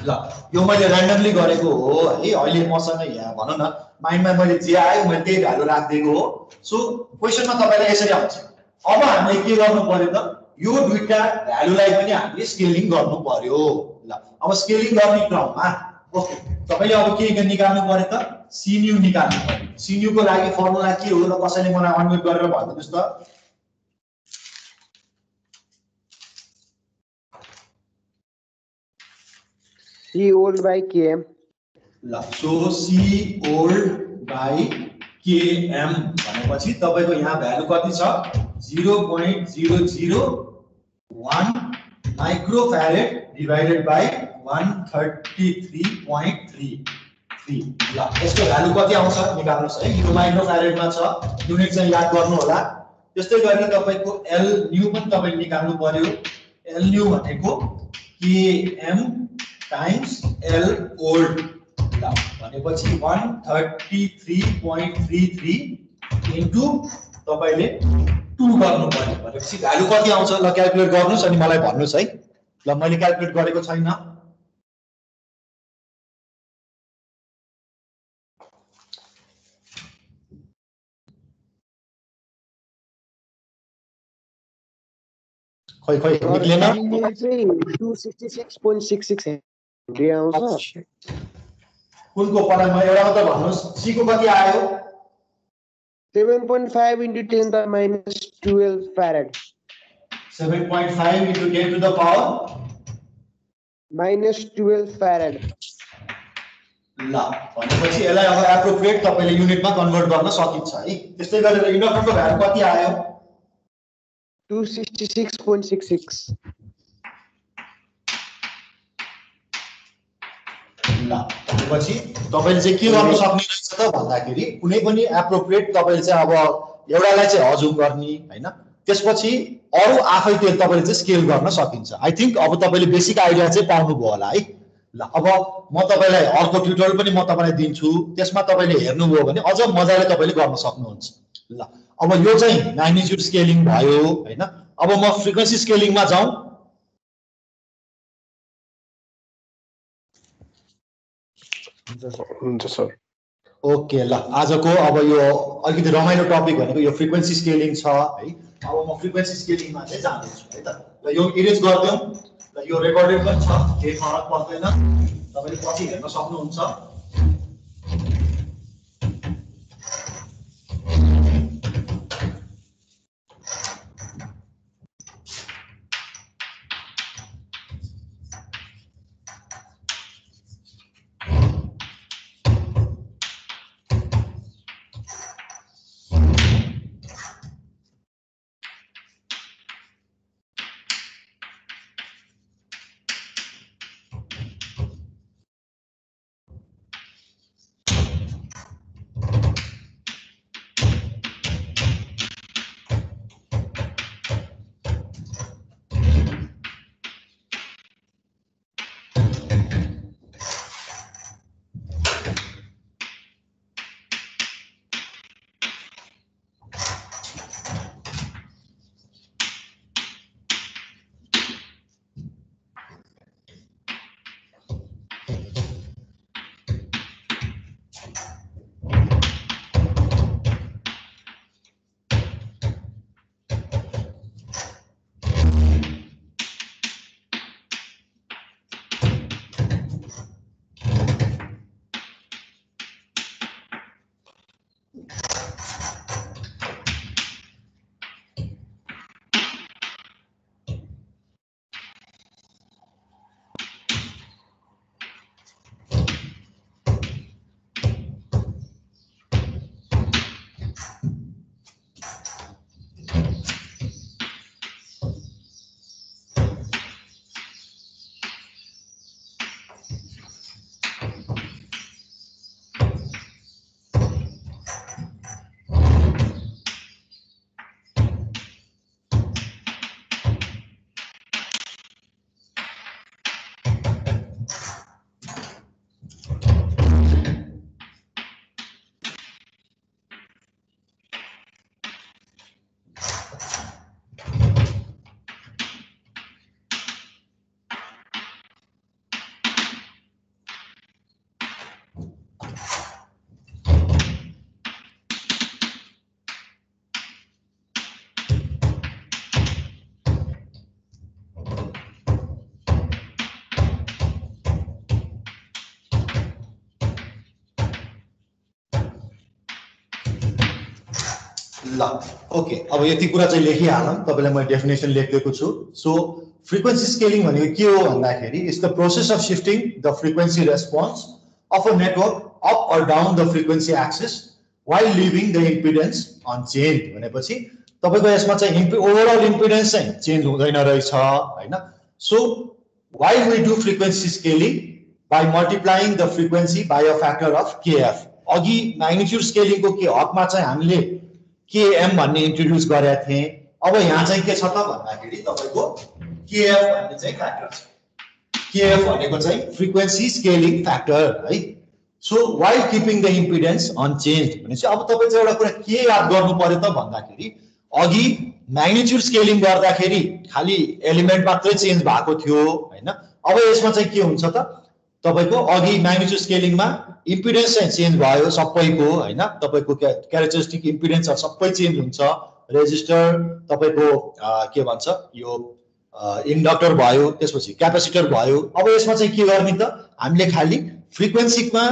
S1: ल यो मैले र्यान्डमली गरेको हो है अहिले मसँग यहाँ भनौं न माइन्डमा मैले जे आयो मैले त्यही भ्यालु राख्दिएको हो सो क्वेशनमा तपाईलाई यसरी आउँछ अब हामीले के गर्नु पर्यो त यो दुईटा भ्यालुलाई पनि हामीले स्केलिङ गर्नु पर्यो ल अब स्केलिङ गर्ने क्रममा ओके तपाईले अब के निकाल्नु पर्यो त सी न्यू निकाल्नु पर्यो सी न्यू को लागि फर्मुला के हो र कसैले मलाई अनम्युट गरेर भनिदिनुस् त
S2: C old by km
S1: ल so C old by KM भनेपछि तपाईको यहाँ भ्यालु कति छ 0.001 माइक्रोफैरेड डिवाइडेड बाइ 133.33 ल यसको भ्यालु कति आउँछ निकाल्नुस् है यो माइक्रोफैरेडमा छ युनिट चाहिँ याद गर्नु होला त्यस्तै गरी तपाईको एल न्यू पनि तपाईले निकाल्नु पर्यो एल न्यू भनेको केएम टाइम्स एल ओल्ड ल भनेपछि 133.33 इन्टु तपाईले 2 गर्नु पर्यो भनेपछि भ्यालु कति आउँछ ल क्याल्कुलेट गर्नुस् अनि मलाई भन्नुस् है ल मैले क्याल्कुलेट गरेको छैन खै निक्लेन
S2: 266.66 हेनरी आउँछ
S1: कुनको पढाइमा एउटा मात्र भन्नुस् सी को कति आयो
S2: 7.5 into 10 to the minus 12 farad
S1: 7.5 into 10 to the power
S2: minus 12 farad
S1: ल भनेपछि यसलाई अब एप्रोप्रिएट तपाईले युनिटमा कन्भर्ट गर्न सकिन्छ है त्यस्तै गरेर इन्डक्टरको भ्यालु कति आयो
S2: 266.66
S1: ल भनेपछि तपाईले चाहिँ के गर्न सक्ने रहेछ त भन्दाखेरि कुनै पनि एप्रोप्रिएट तपाईले चाहिँ अब एउटालाई चाहिँ हजुम गर्ने हैन त्यसपछि अरु आफै त्यो तपाईले चाहिँ स्केल गर्न सकिन्छ आई थिंक अब तपाईले बेसिक आइडिया चाहिँ पाउनु भयो होला है ल अब म तपाईलाई अर्को ट्युटोरियल पनि म तपाईलाई दिन्छु त्यसमा तपाईले हेर्नुभयो भने अझ मजाले तपाईले गर्न सक्नुहुन्छ ल अब यो चाहिँ म्याग्निट्युड स्केलिङ भयो हैन अब म फ्रिक्वेन्सी स्केलिङमा जाउँ
S2: हुन्छ सर
S1: ओके ल आजको अब यो अलिकति रमाइलो टपिक भनेको यो फ्रिक्वेन्सी स्केलिङ छ है। अब म फ्रिक्वेन्सी स्केलिङमा चाहिँ जाँदैछु है त। ल यो इरेज गरिदिउँ। ल यो रेकर्डेड पनि छ, केही फरक पर्दैन, तपाईँले पछि हेर्न सक्नुहुन्छ। ल ओके, अब यति कुरा चाहिँ लेखिहालौँ। तपाईँलाई मैले डेफिनेसन लेखिदिएको छु। सो फ्रिक्वेन्सी स्केलिङ भनेको के हो भन्दाखेरि it's the process of shifting the frequency response of a network up or down the frequency axis while leaving the impedance unchanged भनेपछि तपाईको यसमा चाहिँ ओभरअल इम्पिडेन्स चाहिँ चेन्ज हुँदैन रहेछ हैन। So while we do frequency scaling by multiplying the frequency by a factor of kf, अघि magnitude scaling को के हकमा चाहिँ हामीले km भन्ने इन्ट्रोड्युस गरेका थिए। अब यहाँ चाहिँ के छ त भन्दाखेरि तपाईको kf भन्ने चाहिँ फ्याक्टर छ। kf भनेको चाहिँ फ्रिक्वेन्सी स्केलिङ फ्याक्टर है। So while keeping the impedance unchanged भनेपछि अब तपाईं चाहिँ एउटा कुरा के याद गर्नु पर्यो त भन्दाखेरि अघि म्याग्निट्युड स्केलिङ गर्दाखेरि खाली एलिमेन्ट मात्रै चेन्ज भएको थियो हैन। अब यसमा चाहिँ के हुन्छ त तपाईको अघि म्याग्निट्युड स्केलिङमा इम्पिडेन्स चाहिँ चेन्ज भयो सबैको हैन। तपाईको क्यारेक्टरिस्टिक इम्पिडेन्सहरु सबै चेन्ज हुन्छ। रेजिस्टर तपाईको के भन्छ यो इन्डक्टर भयो, त्यसपछि क्यापेसिटर भयो। अब यसमा चाहिँ के गर्ने त हामीले खाली फ्रिक्वेन्सीमा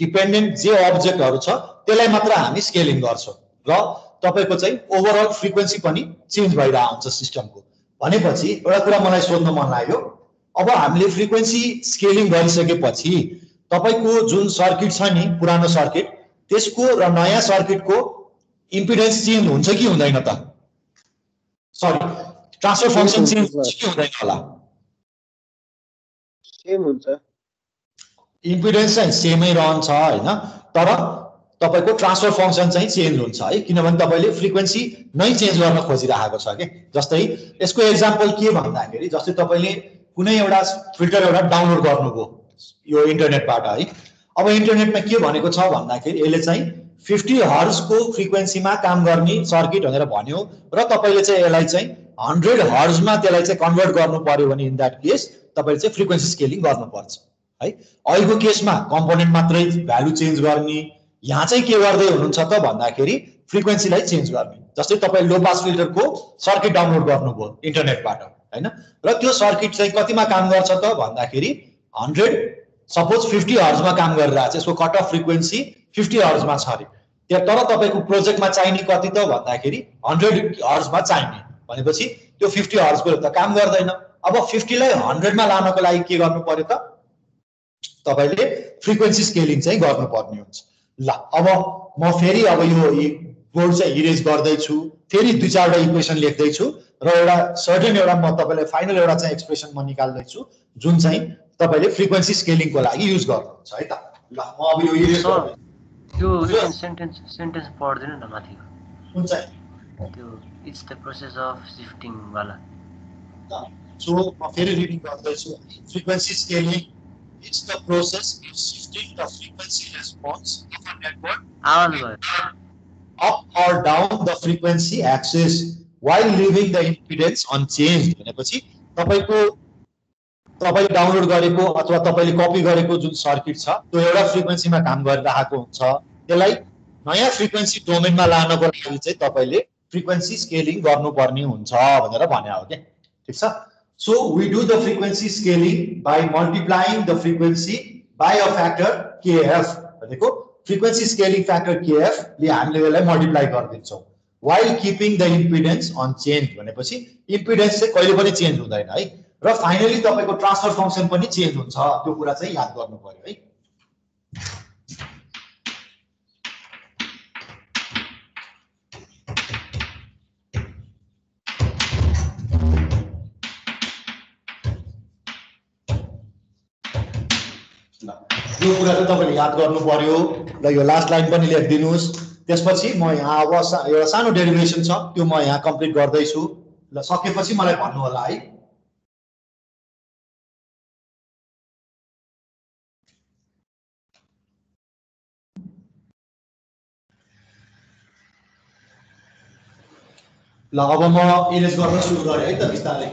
S1: डिपेन्डेन्ट जे अब्जेक्टहरु छ त्यसलाई मात्र हामी स्केलिङ गर्छौं र तपाईको चाहिँ ओभरअल फ्रिक्वेन्सी पनि चेन्ज भइरा हुन्छ सिस्टमको। भनेपछि एउटा कुरा मलाई सोध्न मन लाग्यो, अब हामीले फ्रिक्वेन्सी स्केलिङ गरिसकेपछि तपाईको जुन सर्किट छ नि पुरानो सर्किट त्यसको र नयाँ सर्किटको इम्पिडेन्स चेन्ज हुन्छ कि हुँदैन त? सरी, ट्रान्सफर फंक्सन चेन्ज हुन्छ कि हुँदैन होला?
S2: सेम हुन्छ।
S1: इम्पिडेन्स चाहिँ सेमै रहन्छ हैन, तर तपाईको ट्रान्सफर फंक्सन चाहिँ चेन्ज हुन्छ है, किनभने तपाईले फ्रिक्वेन्सी नै चेन्ज गर्न खोजिरहेको छ के। जस्तै यसको एक्जाम्पल के भन्दाखेरि जस्तै तपाईले कुनै एउटा फिल्टर एउटा डाउनलोड गर्नुभयो यो इन्टरनेटबाट है। अब इन्टरनेटमा के भनेको छ भन्दाखेरि यसले चाहिँ 50 हर्ज को फ्रिक्वेन्सीमा काम गर्ने सर्किट भनेर भन्यो र तपाईले चाहिँ यसलाई चाहिँ 100 हर्ज मा त्यसलाई चाहिँ कन्भर्ट गर्नु पर्यो भने इन दैट केस तपाईले चाहिँ फ्रिक्वेन्सी स्केलिङ गर्नुपर्छ है। अहिलेको केसमा कम्पोनेन्ट मात्रै भ्यालु चेन्ज गर्ने यहाँ चाहिँ के गर्दै हुनुहुन्छ त भन्दाखेरि फ्रिक्वेन्सीलाई चेन्ज गर्ने। जस्तै तपाईँ लो पास फिल्टरको सर्किट डाउनलोड गर्नुभयो इन्टरनेटबाट हैन, र त्यो सर्किट चाहिँ कतिमा काम गर्छ त भन्दाखेरि 100 सपोज 50 हर्जमा काम गरिरहेछ, यसको कट अफ फ्रिक्वेन्सी 50 हर्जमा छ अरे। तर तपाईँको प्रोजेक्टमा चाहिने कति त भन्दाखेरि 100 हर्जमा चाहिने भनेपछि त्यो 50 हर्जको त काम गर्दैन। अब 50 लाई 100 मा लानको लागि के गर्नु पर्यो त तपाईले फ्रिक्वेन्सी स्केलिङ चाहिँ गर्नुपर्ने हुन्छ। ल अब म फेरि अब यो बोर्ड चाहिँ इरेज गर्दै छु, फेरि दुई चारवटा इक्वेसन लेख्दै छु र एउटा सर्टेन एउटा म तपाईलाई फाइनल एउटा चाहिँ एक्सप्रेसन म निकाल्दै छु जुन चाहिँ तपाईले फ्रिक्वेन्सी स्केलिङको लागि युज गर्नुहुन्छ है त। ल म अब यो इरेज गर्दै
S6: त्यो सेन्टेन्स पढ्दिनु न माथिको
S1: कुन चाहिँ
S6: त्यो it's the process of shifting वाला।
S1: सो म फेरि रिडिङ गर्दै छु। Frequency scaling it's the process of shifting the frequency response of a network
S6: आवाज भयो
S1: up or down the frequency axis while leaving the impedance unchanged भनेपछि तपाईले download गरेको अथवा तपाईले कपी गरेको जुन सर्किट छ त्यो एउटा फ्रिक्वेन्सीमा काम गरिरहेको हुन्छ, त्यसलाई नयाँ फ्रिक्वेन्सी डोमेनमा लानको लागि चाहिँ तपाईले फ्रिक्वेन्सी स्केलिङ गर्नुपर्ने हुन्छ भनेर भने हो के। ठीक छ। So we do the frequency scaling by multiplying the frequency by a factor kf भनेको फ्रिक्वेन्सी स्केलिङ फ्याक्टर kf ले हामीले यसलाई मल्टिप्लाई गरिदिन्छौँ while keeping the impedance unchanged भनेपछि इम्पिडेन्स चाहिँ कहिले पनि चेन्ज हुँदैन है, र फाइनली तपाईको ट्रान्सफर फंक्सन पनि चेन्ज हुन्छ, त्यो कुरा चाहिँ याद गर्नु पर्यो है। यो कुरा चाहिँ तपाईले याद गर्नु पर्यो। ल यो लास्ट लाइन पनि लेखिदिनुस्। त्यसपछि म यहाँ अब एउटा सानो डेरिभेसन छ त्यो म यहाँ कम्प्लिट गर्दै छु। ल सकेपछि मलाई भन्नु होला है। ल अब म इरेज गर्न सुरु गरे है त बिस्तारै।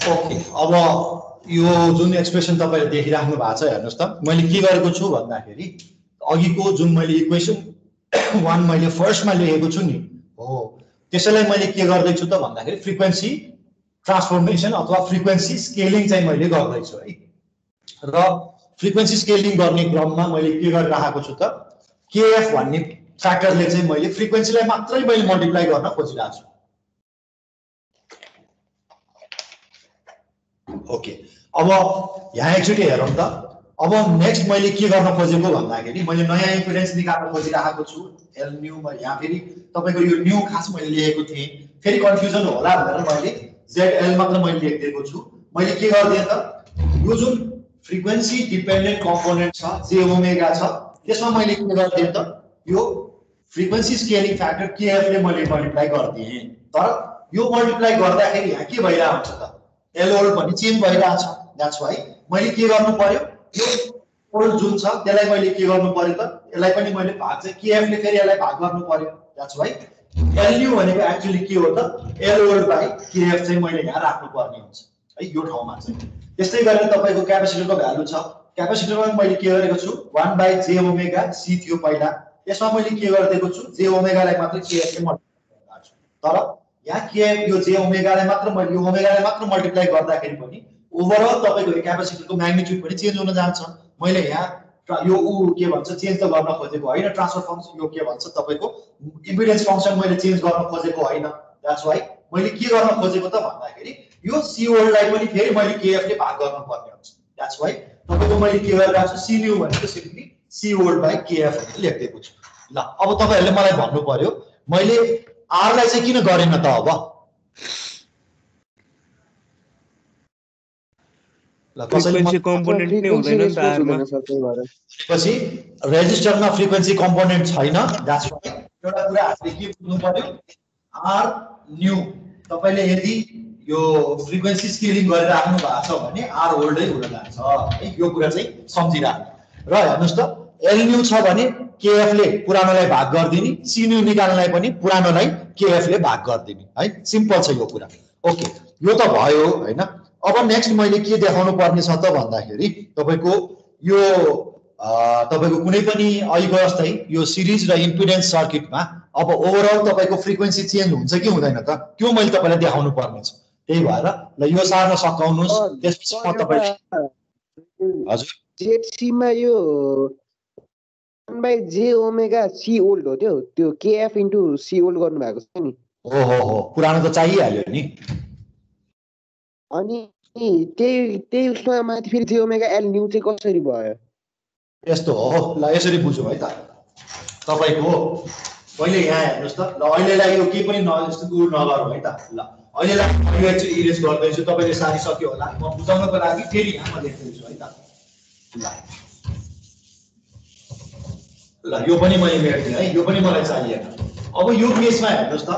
S1: ओके, अब यो जुन एक्सप्रेसन तपाईँले देखिराख्नु भएको छ हेर्नुहोस् त, मैले के गरेको छु भन्दाखेरि अघिको जुन मैले इक्वेसन 1 मैले फर्स्टमा लेखेको छु नि हो, त्यसैलाई मैले के गर्दैछु त भन्दाखेरि फ्रिक्वेन्सी ट्रान्सफर्मेसन अथवा फ्रिक्वेन्सी स्केलिङ चाहिँ मैले गर्दैछु है। र फ्रिक्वेन्सी स्केलिङ गर्ने क्रममा मैले के गरिरहेको छु त, केएफ भन्ने फ्याक्टरले चाहिँ मैले फ्रिक्वेन्सीलाई मात्रै मैले मल्टिप्लाई गर्न खोजिरहेको छु। ओके, अब यहाँ एकचोटि हेरौँ त। अब नेक्स्ट मैले के गर्न खोजेको भन्दाखेरि मैले नयाँ इम्पिडेन्स निकाल्न खोजिरहेको छु एल न्यू। यहाँ फेरि तपाईँको यो न्यू खास मैले लेखेको थिएँ, फेरि कन्फ्युजन होला भनेर मैले जेड एल मात्र मैले लेखिदिएको छु। मैले के गरिदिएँ त, यो जुन फ्रिक्वेन्सी डिपेन्डेन्ट कम्पोनेन्ट छ जे ओमेगा छ, त्यसमा मैले के गरिदिएँ त, यो फ्रिक्वेन्सी स्केलिङ फ्याक्टर केएफ ले मैले मल्टिप्लाई गरिदिएँ। तर यो मल्टिप्लाई गर्दाखेरि यहाँ के भइरहेको हुन्छ त, एल ओल्ड पनि चेन्ज भइरहेछ। द्याट्स वाइ मैले के गर्नु पर्यो, यो ओल्ड जुन छ त्यसलाई मैले के गर्नु पर्यो त, यसलाई पनि मैले भाग चाहिँ केएफ ले फेरि यसलाई भाग गर्नु पर्यो। द्याट्स वाइ एल न्यू भनेको एक्चुअली के हो त, एल ओल्ड बाइ केएफ चाहिँ मैले यहाँ राख्नु पर्ने हुन्छ है यो ठाउँमा चाहिँ। त्यस्तै गरेर तपाईँको क्यापेसिटरको भ्यालु छ, क्यापेसिटरमा मैले के गरेको छु 1 बाइ जे ओमेगा सी थियो पहिला, यसमा मैले के गरिदिएको छु जे ओमेगालाई मात्र केएफ ले मल्टिप्लाई गरेको छु। तर यहाँ केएफ यो जे ओमेगालाई मात्र मैले यो ओमेगालाई मात्र मल्टिप्लाई गर्दाखेरि पनि ओभरअल तपाईँको क्यापेसिटरको म्याग्निट्युड पनि चेन्ज हुन जान्छ। मैले यहाँ यो के भन्छ चेन्ज त गर्न खोजेको होइन, ट्रान्सफर फङ्सन यो के भन्छ तपाईँको इम्पिडेन्स फङ्सन मैले चेन्ज गर्न खोजेको होइन। द्याट्स वाइ मैले के गर्न खोजेको त भन्दाखेरि यो सी ओल्डलाई पनि फेरि मैले केएफ ले भाग गर्नुपर्ने हुन्छ। द्याट्स वाइ तपाईँको मैले के गरिरहेको छु, सी न्यू भनेको simply C old by KF भनेर लेखिदिएको छु। ल अब तपाईँहरूले मलाई भन्नु पर्यो मैले आरलाई चाहिँ किन गरेन त। अब
S7: फ्रिक्वेन्सी कम्पोनेन्ट नै हुँदैन नि त आरमा,
S1: पछि रेजिस्टरमा फ्रिक्वेन्सी कम्पोनेन्ट छैन। द्याट्स वाइ एउटा कुरा हामीले के बुझ्नु पर्यो, आर न्यू तपाईँले यदि यो फ्रिक्वेन्सी स्केलिङ गरिराख्नु भएको छ भने आर होल्डै हुन जान्छ है, यो कुरा चाहिँ सम्झिराख्नु। र हेर्नुहोस् त एल न्यू छ भने केएफ ले पुरानोलाई भाग गरिदिने, सी न्यू निकाल्नलाई पनि पुरानोलाई केएफ ले भाग गरिदिने है, सिम्पल छ यो कुरा। ओके, यो त भयो हैन। अब नेक्स्ट मैले के देखाउनु पर्ने छ त भन्दाखेरि तपाईँको यो तपाईँको कुनै पनि अहिलेको जस्तै यो सिरिज र इम्पिडेन्स सर्किटमा अब ओभरअल तपाईँको फ्रिक्वेन्सी चेन्ज हुन्छ कि हुँदैन त, त्यो मैले तपाईँलाई देखाउनु पर्ने छ। त्यही भएर ल यो सार्न सकाउनुस्, त्यसपछि म तपाईँ हजुर
S2: जेडसी मा यो 1 बाइ जे ओमेगा सी ओल्ड हो त्यो केएफ इन्टु सी ओल्ड गर्नु भएको छ नि।
S1: हो पुरानो त चाहिहाल्यो नि।
S2: अनि त्यही उसमा माथि फेरि जे ओमेगा एल न्यू चाहिँ कसरी भयो?
S1: यस्तो हो, ल यसरी बुझौँ है त। तपाईँको पहिले यहाँ हेर्नुहोस् त, ल अहिलेलाई यो केही पनि नगरौँ है त। ल अहिलेलाई यो चाहिँ इरेज गर्दैछु, तपाईँले सारिसक्यो होला, म बुझाउनको लागि फेरि यहाँ म लेख्दैछु है त। ल यो पनि मैले मेट्दिएँ है, यो पनि मलाई चाहिएन। अब यो केसमा हेर्नुहोस् त,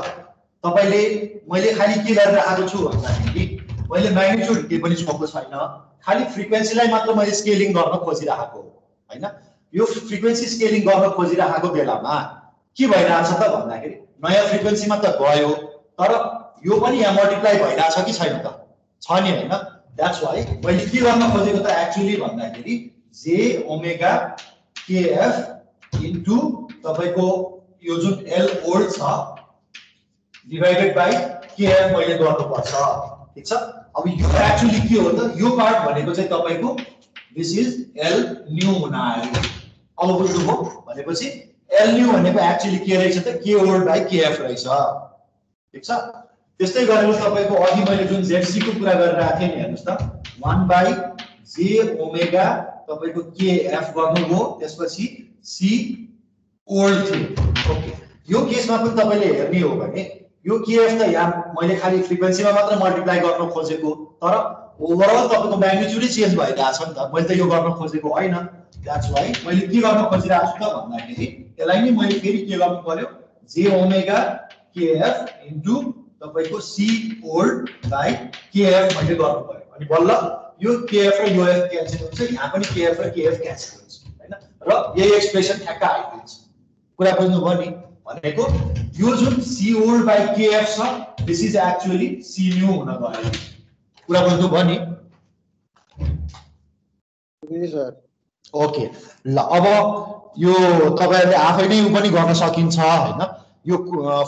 S1: तपाईँले मैले खालि के गरेर आएको छु भन्दाखेरि मैले म्याग्निट्युड केही पनि छोएको छैन, खालि फ्रिक्वेन्सीलाई मात्र मैले स्केलिङ गर्न खोजिरहेको होइन। यो फ्रिक्वेन्सी स्केलिङ गर्न खोजिरहेको बेलामा के भइरहेछ त भन्दाखेरि नयाँ फ्रिक्वेन्सीमा त गयो, तर यो पनि यहाँ मल्टिप्लाई भइरहेछ कि छैन त, छ नि होइन। द्याट्स वाइ मैले के गर्न खोजेको त एक्चुअली भन्दाखेरि जे ओमेगा केएफ इन्टु तपाईँको यो जुन एल ओल्ड छ डिभाइडेड बाइ केएफ मैले गर्नुपर्छ, ठिक छ। अब यो एक्चुअली के हो त, यो पार्ट भनेको चाहिँ तपाईँको दिस इज एल न्यू हुन आयो। अब बुझ्नुभयो भनेपछि एल न्यू भनेको एक्चुअली के रहेछ त, के ओल्ड बाइ केएफ रहेछ, ठिक छ। त्यस्तै गरेर तपाईँको अघि मैले जुन जेडसी को कुरा गरिरहेको थिएँ नि हेर्नुहोस् त, 1 बाइ जे ओमेगा तपाईँको केएफ गर्नुभयो, त्यसपछि सी ओल्ड थियो। ओके, यो केसमा पनि तपाईँले हेर्ने हो भने यो केएफ त यहाँ मैले खालि फ्रिक्वेन्सीमा मात्र मल्टिप्लाई गर्न खोजेको, तर ओभरअल तपाईँको म्याग्निट्युडै चेन्ज भइरहेछ नि त, मैले त यो गर्न खोजेको होइन। द्याट्स वाइ मैले के गर्न खोजिरहेको छु त भन्दाखेरि यसलाई नै मैले फेरि के गर्नु पर्यो, जे ओमेगा केएफ इन्टु तपाईँको सी ओल्ड बाइ केएफ मैले गर्नु पर्यो। अनि बल्ल यो केएफ र यो एफ क्यान्सल हुन्छ, यहाँ पनि केएफ र केएफ क्यान्सल हुन्छ हैन, र यही एक्सप्रेसन ठ्याक्क आइदिन्छ। कुरा बुझ्नुभयो नि, भनेको यो जुन सी ओल्ड बाइ केएफ छ this is actually see new हुन गयो। कुरा बुझ्नुभयो नि?
S2: सर
S1: ओके ल, अब यो तपाईँहरूले आफै नै उ पनि गर्न सकिन्छ होइन। यो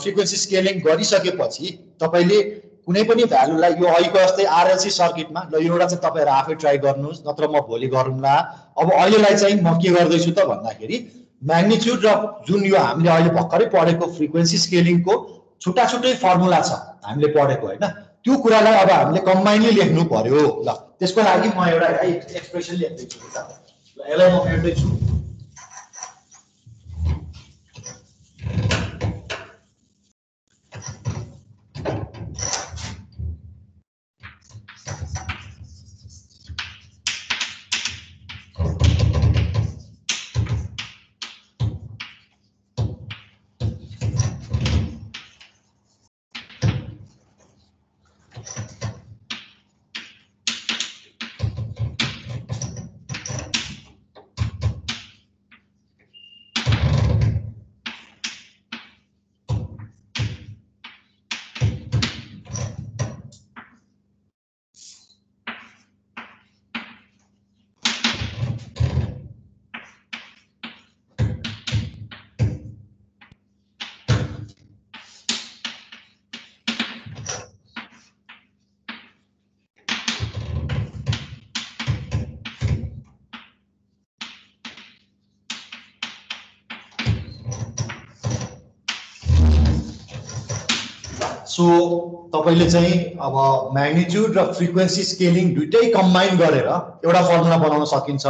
S1: फ्रिक्वेन्सी स्केलिङ गरिसकेपछि तपाईँले कुनै पनि भ्यालुलाई यो अहिलेको जस्तै आरएलसी सर्किटमा ल यो एउटा चाहिँ तपाईँहरू आफै ट्राई गर्नुहोस्, नत्र म भोलि गरौँला। अब अहिलेलाई चाहिँ म के गर्दैछु त भन्दाखेरि म्याग्निच्युड र जुन यो हामीले अहिले भर्खरै पढेको फ्रिक्वेन्सी स्केलिङको छुट्टा छुट्टै फर्मुला छ हामीले पढेको होइन, त्यो कुरालाई अब हामीले कम्बाइनली लेख्नु पर्यो। ल त्यसको लागि म एउटा एक्सप्रेसन लेख्दैछु त, यसलाई म हेर्दैछु। सो तपाईले चाहिँ अब म्याग्निट्युड र फ्रिक्वेन्सी स्केलिङ दुइटै कम्बाइन गरेर एउटा फर्मुला बनाउन सकिन्छ,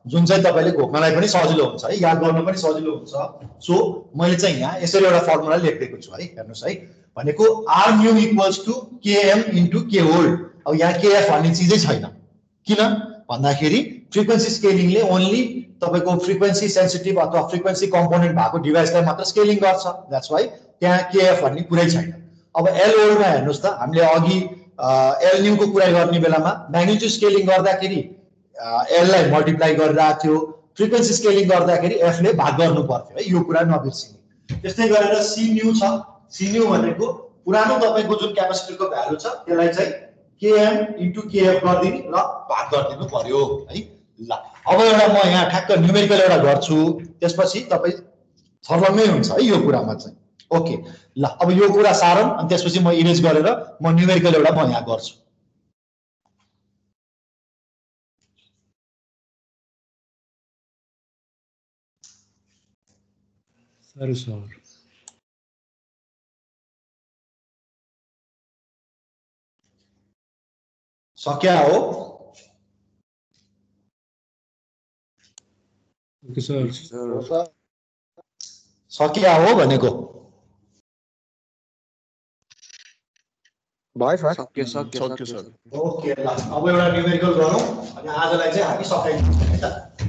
S1: जुन चाहिँ तपाईले घोक्नलाई पनि सजिलो हुन्छ है, याद गर्न पनि सजिलो हुन्छ। सो मैले चाहिँ यहाँ यसरी एउटा फर्मुला लेखिदिएको छु है, हेर्नुहोस् है, भनेको R new equals to KM into के होल्ड। अब यहाँ केएफ भन्ने चिजै छैन, किन भन्दाखेरि फ्रिक्वेन्सी स्केलिङले ओन्ली तपाईको फ्रिक्वेन्सी सेन्सिटिभ अथवा फ्रिक्वेन्सी कम्पोनेन्ट भएको डिभाइसलाई मात्र स्केलिङ गर्छ, द्याट्स वाइ त्यहाँ केएफ भन्ने कुरै छैन। अब एल ओल्डमा हेर्नुहोस् त, हामीले अघि एल न्यूको कुरा गर्ने बेलामा म्याग्निट्युड स्केलिङ गर्दाखेरि एललाई मल्टिप्लाई गरिरहेको थियो, फ्रिक्वेन्सी स्केलिङ गर्दाखेरि एफले भाग गर्नु पर्थ्यो है, यो कुरा नबिर्सिने। त्यस्तै गरेर सी न्यू छ, सी न्यू भनेको पुरानो तपाईँको जुन क्यापेसिटरको भ्यालु छ त्यसलाई चाहिँ केएम इन्टु केएफ गरिदिने र भाग गरिदिनु पर्यो है। ल अब एउटा म यहाँ ठ्याक्क न्युमेरिकल एउटा गर्छु, त्यसपछि तपाईँ सर्लङ्गै हुन्छ है यो कुरामा चाहिँ। ओके ल, अब यो कुरा सारौँ अनि त्यसपछि म इरेज गरेर म न्युमेरिकल एउटा म यहाँ गर्छु।
S3: सरी सर,
S1: सक्या हो?
S3: Okay sir.
S1: सक्या हो भनेको
S2: भयो सर।
S5: सक्यो सक्यो
S7: सक्यो
S5: सक्यो
S7: सर।
S1: ओके ल, अब एउटा न्युमेरिकल गरौँ अनि आजलाई चाहिँ हामी सकाइदिन्छौँ है त।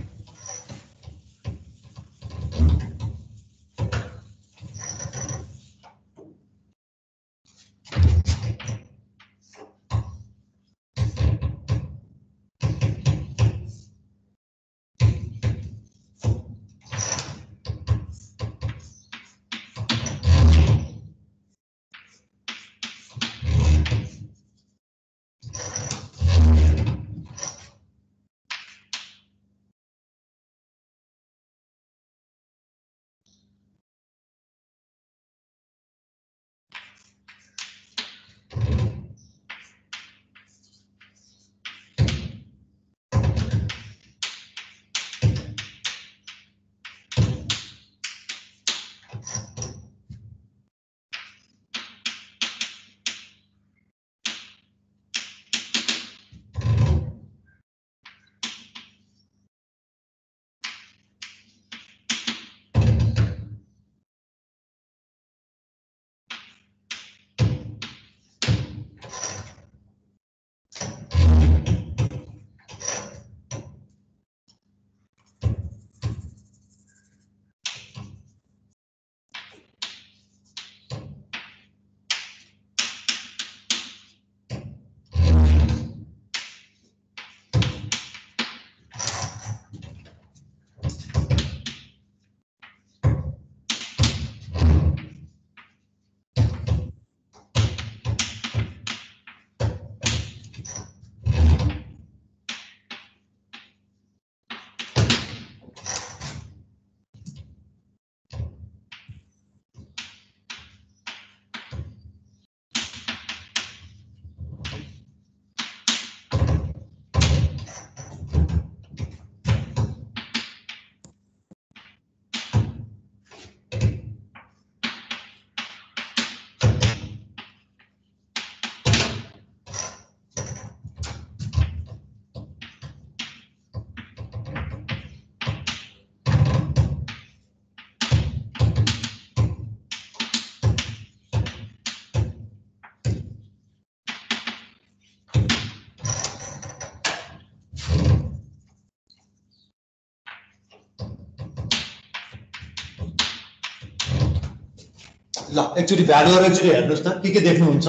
S1: ल एकचोटि भ्यालुहरु एकचोटि हेर्नुस् त के देख्नुहुन्छ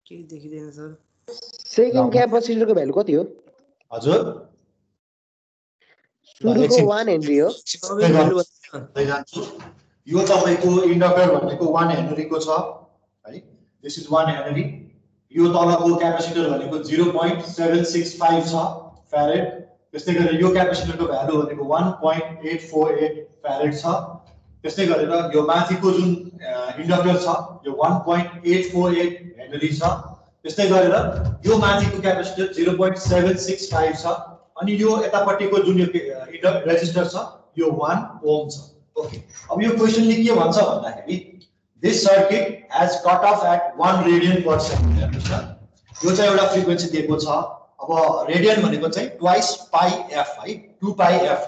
S7: के देखिदैन सर
S2: सेकेन्ड क्यापासिटरको भ्यालु कति हो
S1: हजुर
S2: सुरुको 1 हेनरी हो
S7: सबै भ्यालु
S1: भन्दै जान्छु यो तपाईको इन्डक्टर भनेको 1 हेनरीको छ है दिस इज 1 हेनरी यो तलको क्यापासिटर भनेको 0.765 छ फ्यारेड त्यस्तै गरेर यो क्यापासिटरको भ्यालु भनेको 1.848 फ्यारेड छ त्यस्तै गरेर यो माथिको जुन इन्डक्टर छ यो 1.848 हेनरी छ त्यस्तै गरेर यो माथिको क्यापासिटर 0.765 छ अनि यो यतापट्टिको जुन यो रेजिस्टर छ यो 1 ओम छ ओके अब यो क्वेशनले के भन्छ भन्दाखेरि this circuit has cut off at 1 radian per second हेर्नुस् न यो चाहिँ एउटा फ्रिक्वेन्सी दिएको छ अब रेडियन भनेको चाहिँ ट्वाइस पाई एफ है 2 पाई एफ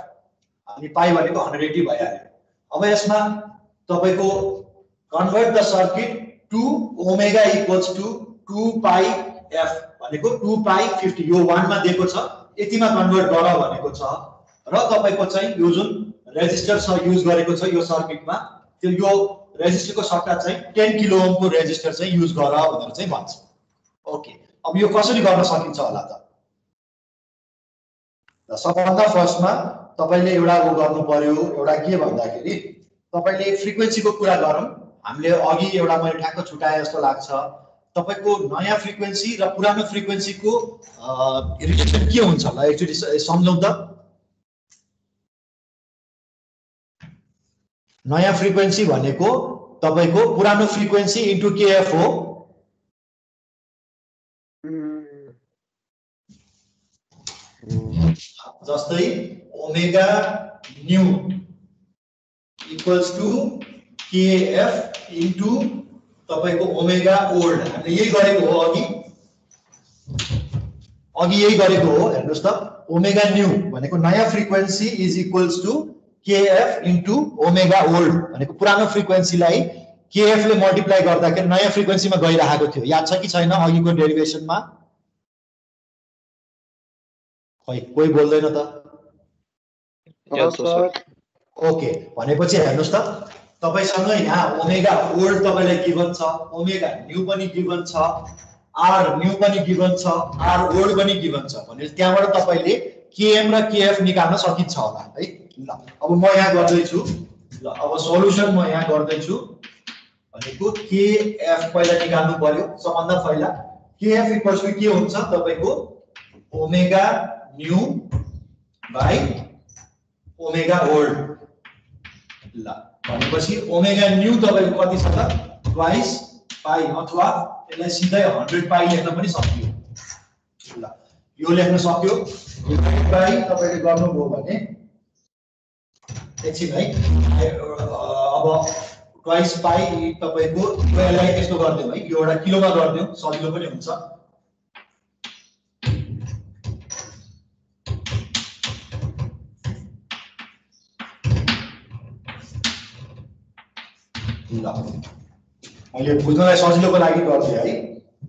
S1: अनि पाई भनेको 180 भइहाल्यो अब यसमा तपाईको convert the circuit to omega equals to 2 pi F भनेको 2 पाई 50 यो 1 मा दिएको छ यतिमा कन्भर्ट गर भनेको छ र तपाईको चाहिँ यो जुन रेजिस्टर छ युज गरेको छ यो सर्किटमा त्यो यो रेजिस्टरको सट्टा चाहिँ 10 किलो ओम को रेजिस्टर चाहिँ युज गर भनेर चाहिँ भन्छ ओके अब यो कसरी गर्न सकिन्छ होला त सबभन्दा फर्स्टमा तपाईले एउटा गर्नु पर्यो एउटा के भन्दाखेरि तपाईले फ्रिक्वेन्सीको कुरा गरौँ हामीले अघि एउटा मैले ठ्याक्क छुटाए जस्तो लाग्छ तपाईको नयाँ फ्रिक्वेन्सी र पुरानो फ्रिक्वेन्सीको रिलेसन के हुन्छ होला एकचोटी सम्झौँ त नयाँ फ्रिक्वेन्सी भनेको तपाईको पुरानो फ्रिक्वेन्सी इन्टु केएफ हो जस्तै omega new equals to KF into तपाईको ओमेगा ओल्ड हामीले यही गरेको हो अघि यही गरेको हो हेर्नुस् त ओमेगा न्यू भनेको नयाँ frequency is equals to KF into omega old भनेको पुरानो फ्रिक्वेन्सीलाई केएफ ले मल्टिप्लाई गर्दाखेरि नयाँ फ्रिक्वेन्सीमा गइरहेको थियो याद छ कि छैन अघिको डेरिभेसनमा खै कोही बोल्दैन त ओके भनेपछि हेर्नुस् त तपाईसँग यहाँ ओमेगा ओल्ड तपाईलाई गिवन छ ओमेगा न्यू पनि गिवन छ आर न्यू पनि गिवन छ आर ओल्ड पनि गिवन छ भने त्यहाँबाट तपाईले केएम र केएफ निकाल्न सकिन्छ होला है ल अब म यहाँ गर्दै छु ल अब सोलुसन म यहाँ गर्दै छु भनेको केएफ पहिला निकाल्नु पर्यो सबभन्दा पहिला केएफ इक्वल्स टु के हुन्छ तपाईको omega new by omega old ल भनेपछि ओमेगा न्यू तपाईको कति छ त ट्वाइस पाई अथवा यसलाई सिधै 100 पाई लेख्न पनि सकियो ल यो लेख्न सक्यो डिभाइड बाइ तपाईले गर्नुभयो भने एकछिन है अब ट्वाइस पाई तपाईको यसलाई यस्तो गर्दियौ है यो एउटा किलोमा गर्दियौ सजिलो पनि हुन्छ ल मैले बुझ्नलाई सजिलोको लागि गर्थे है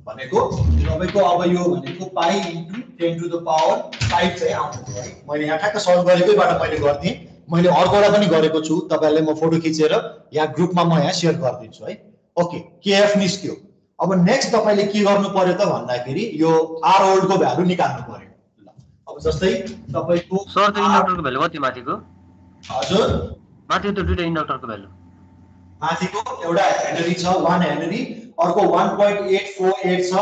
S1: भनेको तपाईको अब यो भनेको pi into 10 to the power 5 चाहिँ आउँछ है मैले यहाँ ठ्याक्क सल्भ गरेकैबाट मैले गर्थे मैले अर्कोबाट पनि गरेको छु तपाईहरुले म फोटो खिचेर यहाँ ग्रुपमा म यहाँ शेयर गर्दिन्छु है ओके केएफ निस्क्यो अब नेक्स्ट तपाईले के गर्नु पर्यो त भन्दाखेरि यो आर ओल्ड को भ्यालु निकाल्नु पर्यो ल अब जस्तै तपाईको
S6: सर त्यो इन्डक्टरको भ्यालु कति माथिको
S1: हजुर
S6: माथि त्यो दुईटा इन्डक्टरको भ्यालु
S1: माथिको एउटा हेनरी छ 1 हेनरी अर्को 1.848 छ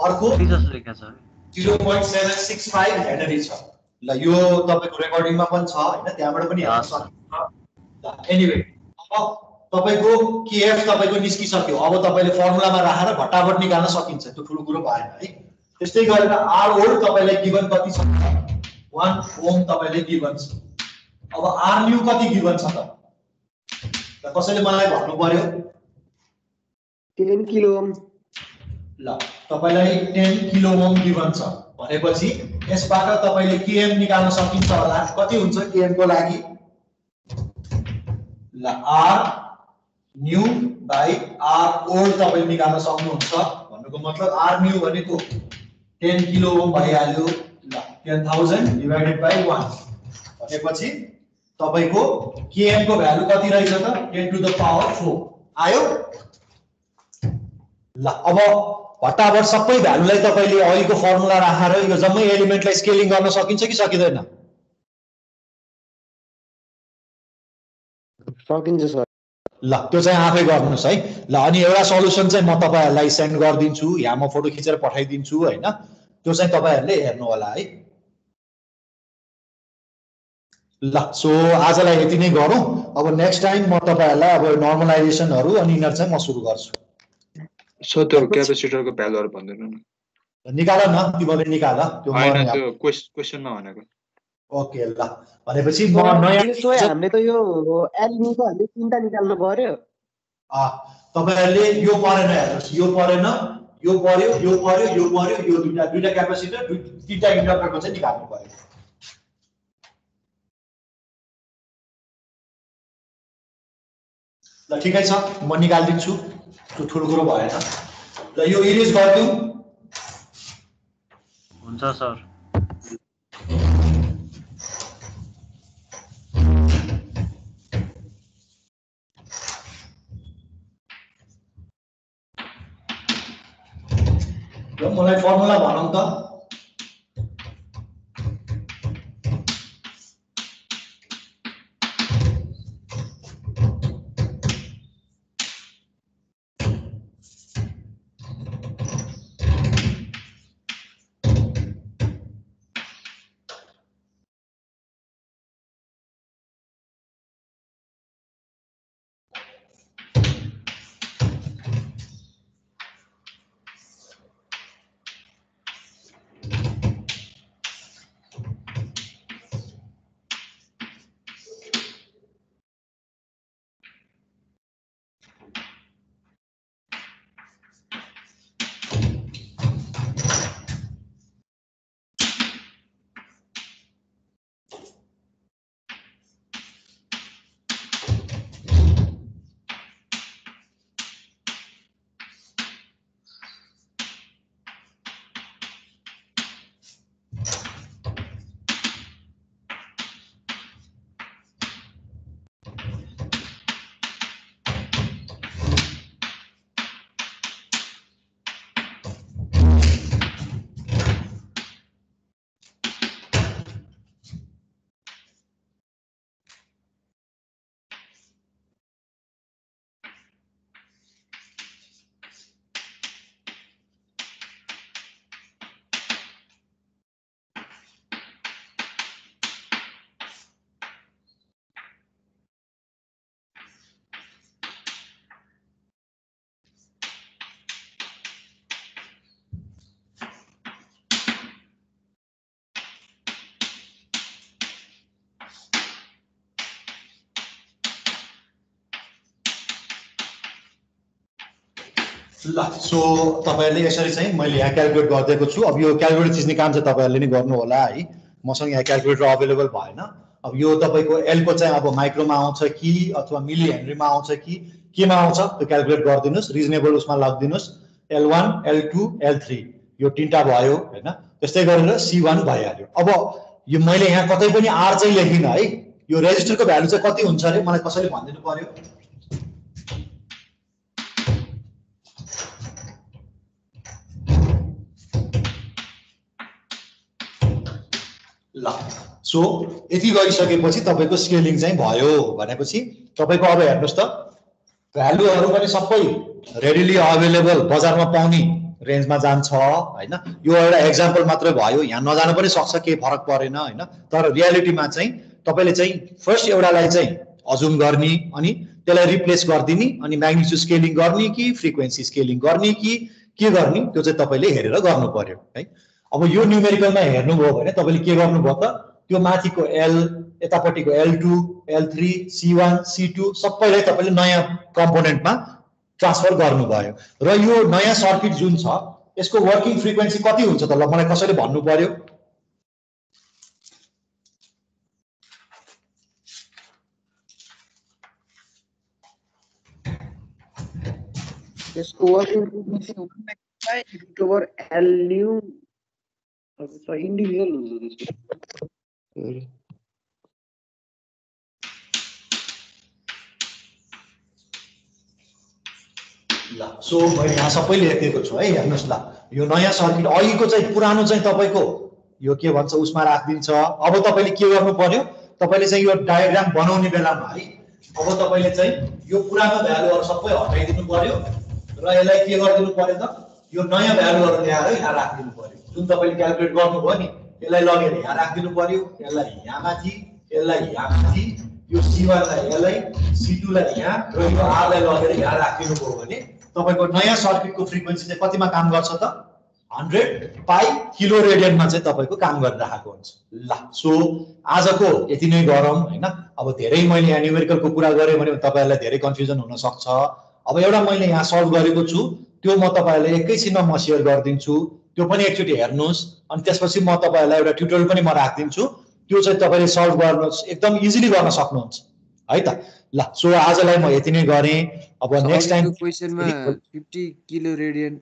S1: अर्को
S6: जस्तो लेखेको छ
S1: 0.765 हेनरी छ ल यो तपाईको रेकर्डिङमा पनि छ हैन त्यहाँबाट पनि हेर्न सक्नुहुन्छ ल एनीवे अब तपाईको केएफ तपाईको निस्किसक्यो अब तपाईले फर्मुलामा राखेर घटाबट निकाल्न सकिन्छ त्यो ठुलो कुरो भएन है त्यस्तै गरेर आर ओल्ड तपाईलाई गिवन कति छ 1 ओम तपाईले गिवन छ अब आर न्यू कति गिवन छ त कसैले मलाई भन्नु पर्यो
S2: 10 किलो ओम
S1: ल तपाईलाई 10 किलो ओम गिवन छ भनेपछि यसबाट तपाईले केएम निकाल्न सकिन्छ होला कति हुन्छ केएम को लागि ल R new by R old तपाईले निकाल्न सक्नुहुन्छ भन्नुको मतलब आर न्यू भनेको 10 किलो ओम भइहाल्यो ल 10000 डिवाइडेड बाइ 1 भनेपछि तपाईको km को भ्यालु कति रहेछ त 10 to the power 4 आयो ल अब भट्टाभट सबै भ्यालुलाई तपाईले अहिलेको फर्मुला राखेर यो जम्मै एलिमेन्टलाई स्केलिङ गर्न सकिन्छ कि सकिदैन
S2: सकिन्छ सर
S1: ल त्यो चाहिँ आफै गर्नुस् है ल अनि एउटा सल्युसन चाहिँ म तपाईहरुलाई सेन्ड गर्दिन्छु यहाँ म फोटो खिचेर पठाइदिन्छु हैन त्यो चाहिँ तपाईहरुले हेर्नु होला है ल सो आजलाई यति नै गरौँ अब नेक्स्ट टाइम म तपाईहरुलाई अब नर्मलाइजेसनहरु अनि यिनीहरु चाहिँ म सुरु गर्छु
S8: सो त्यो क्यापेसिटरको भ्यालुहरु भन्दैन न
S1: निकाल न तिमीले निकाल त्यो
S8: हैन त्यो क्वेशनमा भनेको
S1: ओके ल भनेपछि म नयाँ
S2: त्यसो भए हामीले त यो एलिमेन्टको हामीले तीनटा निकाल्नु पर्यो
S1: तपाईहरुले यो परेन हेर्नुस् यो परेन यो पर्यो यो पर्यो यो पर्यो यो दुईटा क्यापेसिटर तीनटा इन्डक्टरको चाहिँ निकाल्नु पर्यो ल ठिकै छ म निकाल्दिन्छु त्यो ठुलो कुरो भएन ल यो इरेज गर्दियौ
S6: हुन्छ सर
S1: ल मलाई फर्मुला भनौं त ल सो तपाईहरुले यसरी चाहिँ मैले यहाँ क्याल्कुलेट गर्दैको छु अब यो क्याल्कुलेट थिच्ने काम चाहिँ तपाईहरुले नै गर्नु होला है मसँग यहाँ क्याल्कुलेटर अवेलेबल भएन अब यो तपाईको एल को चाहिँ अब माइक्रोमा आउँछ कि अथवा मिली हेनरीमा आउँछ कि केमा आउँछ त्यो क्याल्कुलेट गरिदिनुस् रिजनेबल उसमा लगिदिनुस् L1 L2 L3 यो तीनटा भयो हैन त्यस्तै गरेर C1 भइहाल्यो अब यो मैले यहाँ कतै पनि R चाहिँ लेखिन है यो रेजिस्टरको भ्यालु चाहिँ कति हुन्छ रे मलाई कसैले भनिदिनु पर्यो ल सो यति गरिसकेपछि तपाईको स्केलिङ चाहिँ भयो भनेपछि तपाईको अब हेर्नुस् त भ्यालुहरु पनि सबै रेडिली अवेलेबल बजारमा पाउने रेन्जमा जान्छ हैन यो एउटा एक्जाम्पल मात्र भयो यहाँ नजान पनि सक्छ के फरक परेन हैन तर रियालिटीमा चाहिँ तपाईले चाहिँ फर्स्ट एउटालाई चाहिँ अजुम गर्ने अनि त्यसलाई रिप्लेस गर्दिनी अनि म्याग्निट्युड स्केलिङ गर्ने कि फ्रिक्वेन्सी स्केलिङ गर्ने कि के गर्ने त्यो चाहिँ तपाईले हेरेर गर्नु पर्यो है अब यो न्यूमेरिकलमा हेर्नुभयो भने तपाईले के गर्नुभयो त त्यो माथिको L यतापट्टिको L2 L3 C1 C2 सबैलाई तपाईले नयाँ कम्पोनेन्टमा ट्रान्सफर गर्नुभयो र यो नयाँ सर्किट जुन छ यसको वर्किङ फ्रिक्वेन्सी कति हुन्छ त ल मलाई कसैले भन्नु पर्यो
S2: यसको working frequency over L new अब त इन्डिभिजुअल हुन्छ त्यसको
S1: ल सो मैले यहाँ सबै लेखेको छु है, हेर्नुहोस् ल यो नयाँ सर्किट अघिको चाहिँ पुरानो चाहिँ तपाईँको यो के भन्छ उसमा राखिदिन्छ। अब तपाईँले के गर्नु पर्यो, तपाईँले चाहिँ यो डायग्राम बनाउने बेलामा है अब तपाईँले चाहिँ यो पुरानो भ्यालुहरू सबै हटाइदिनु पर्यो र यसलाई के गरिदिनु पर्यो त यो नयाँ भ्यालुहरू ल्याएर यहाँ राखिदिनु पर्यो। जुन तपाईँले क्यालकुलेट गर्नुभयो नि यसलाई लगेर यहाँ राखिदिनु पर्यो, यसलाई यहाँ माथि, यसलाई यहाँ माथि, यो C1लाई यसलाई, C2लाई यहाँ र यो R लाई लगेर यहाँ राखिदिनु भयो भने तपाईको नयाँ सर्किटको फ्रिक्वेन्सी चाहिँ कतिमा काम गर्छ त 100 पाई किलो रेडियनमा चाहिँ तपाईको काम गरिरहेको हुन्छ। ल सो आजको यति नै गरौँ हैन। अब धेरै मैले न्युमेरिकलको कुरा गरेँ भने तपाईहरुलाई धेरै कन्फ्युजन हुन सक्छ। अब एउटा मैले यहाँ सल्भ गरेको छु त्यो म तपाईहरुलाई एकैछिनमा म शेयर गर्दिन्छु, त्यो पनि एकचोटी हेर्नुस् अनि त्यसपछि म तपाईहरुलाई एउटा ट्युटोरियल पनि म राख्दिन्छु, त्यो चाहिँ तपाईले सल्भ गर्न एकदम इजिली गर्न सक्नुहुन्छ है त। ल सो आजलाई म यति नै गरेँ। अब नेक्स्ट टाइम
S5: क्वेशनमा 50 किलो रेडियन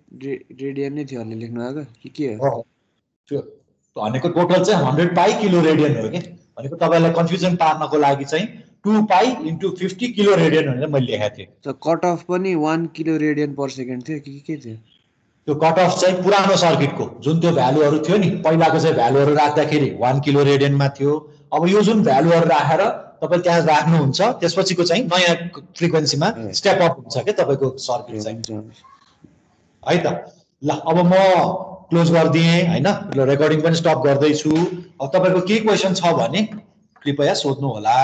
S5: नै थियो होला लेख्नु आएको के हो?
S1: त्यो भनेको टोटल चाहिँ 100 पाई किलो रेडियन हो के, भनेको तपाईलाई कन्फ्युजन पार्नको लागि चाहिँ 2 पाई इन्टु 50 किलो रेडियन भनेर मैले लेखेको थिएँ।
S5: त कट अफ पनि 1 किलो रेडियन पर सेकेन्ड थियो कि के थियो?
S1: त्यो कट अफ चाहिँ पुरानो सर्किटको जुन त्यो भ्यालुहरू थियो नि पहिलाको चाहिँ भ्यालुहरू राख्दाखेरि 1 किलो रेडियनमा थियो। अब यो जुन भ्यालुहरू राखेर तपाईले त्यहाँ राख्नुहुन्छ त्यसपछिको चाहिँ नयाँ फ्रिक्वेन्सीमा स्टेप अप हुन्छ के तपाईको सर्किट चाहिँ है त। ल अब म क्लोज गरिदिएँ हैन, रेकर्डिङ पनि स्टप गर्दैछु। अब तपाईको के क्वेशन छ भने कृपया सोध्नु होला।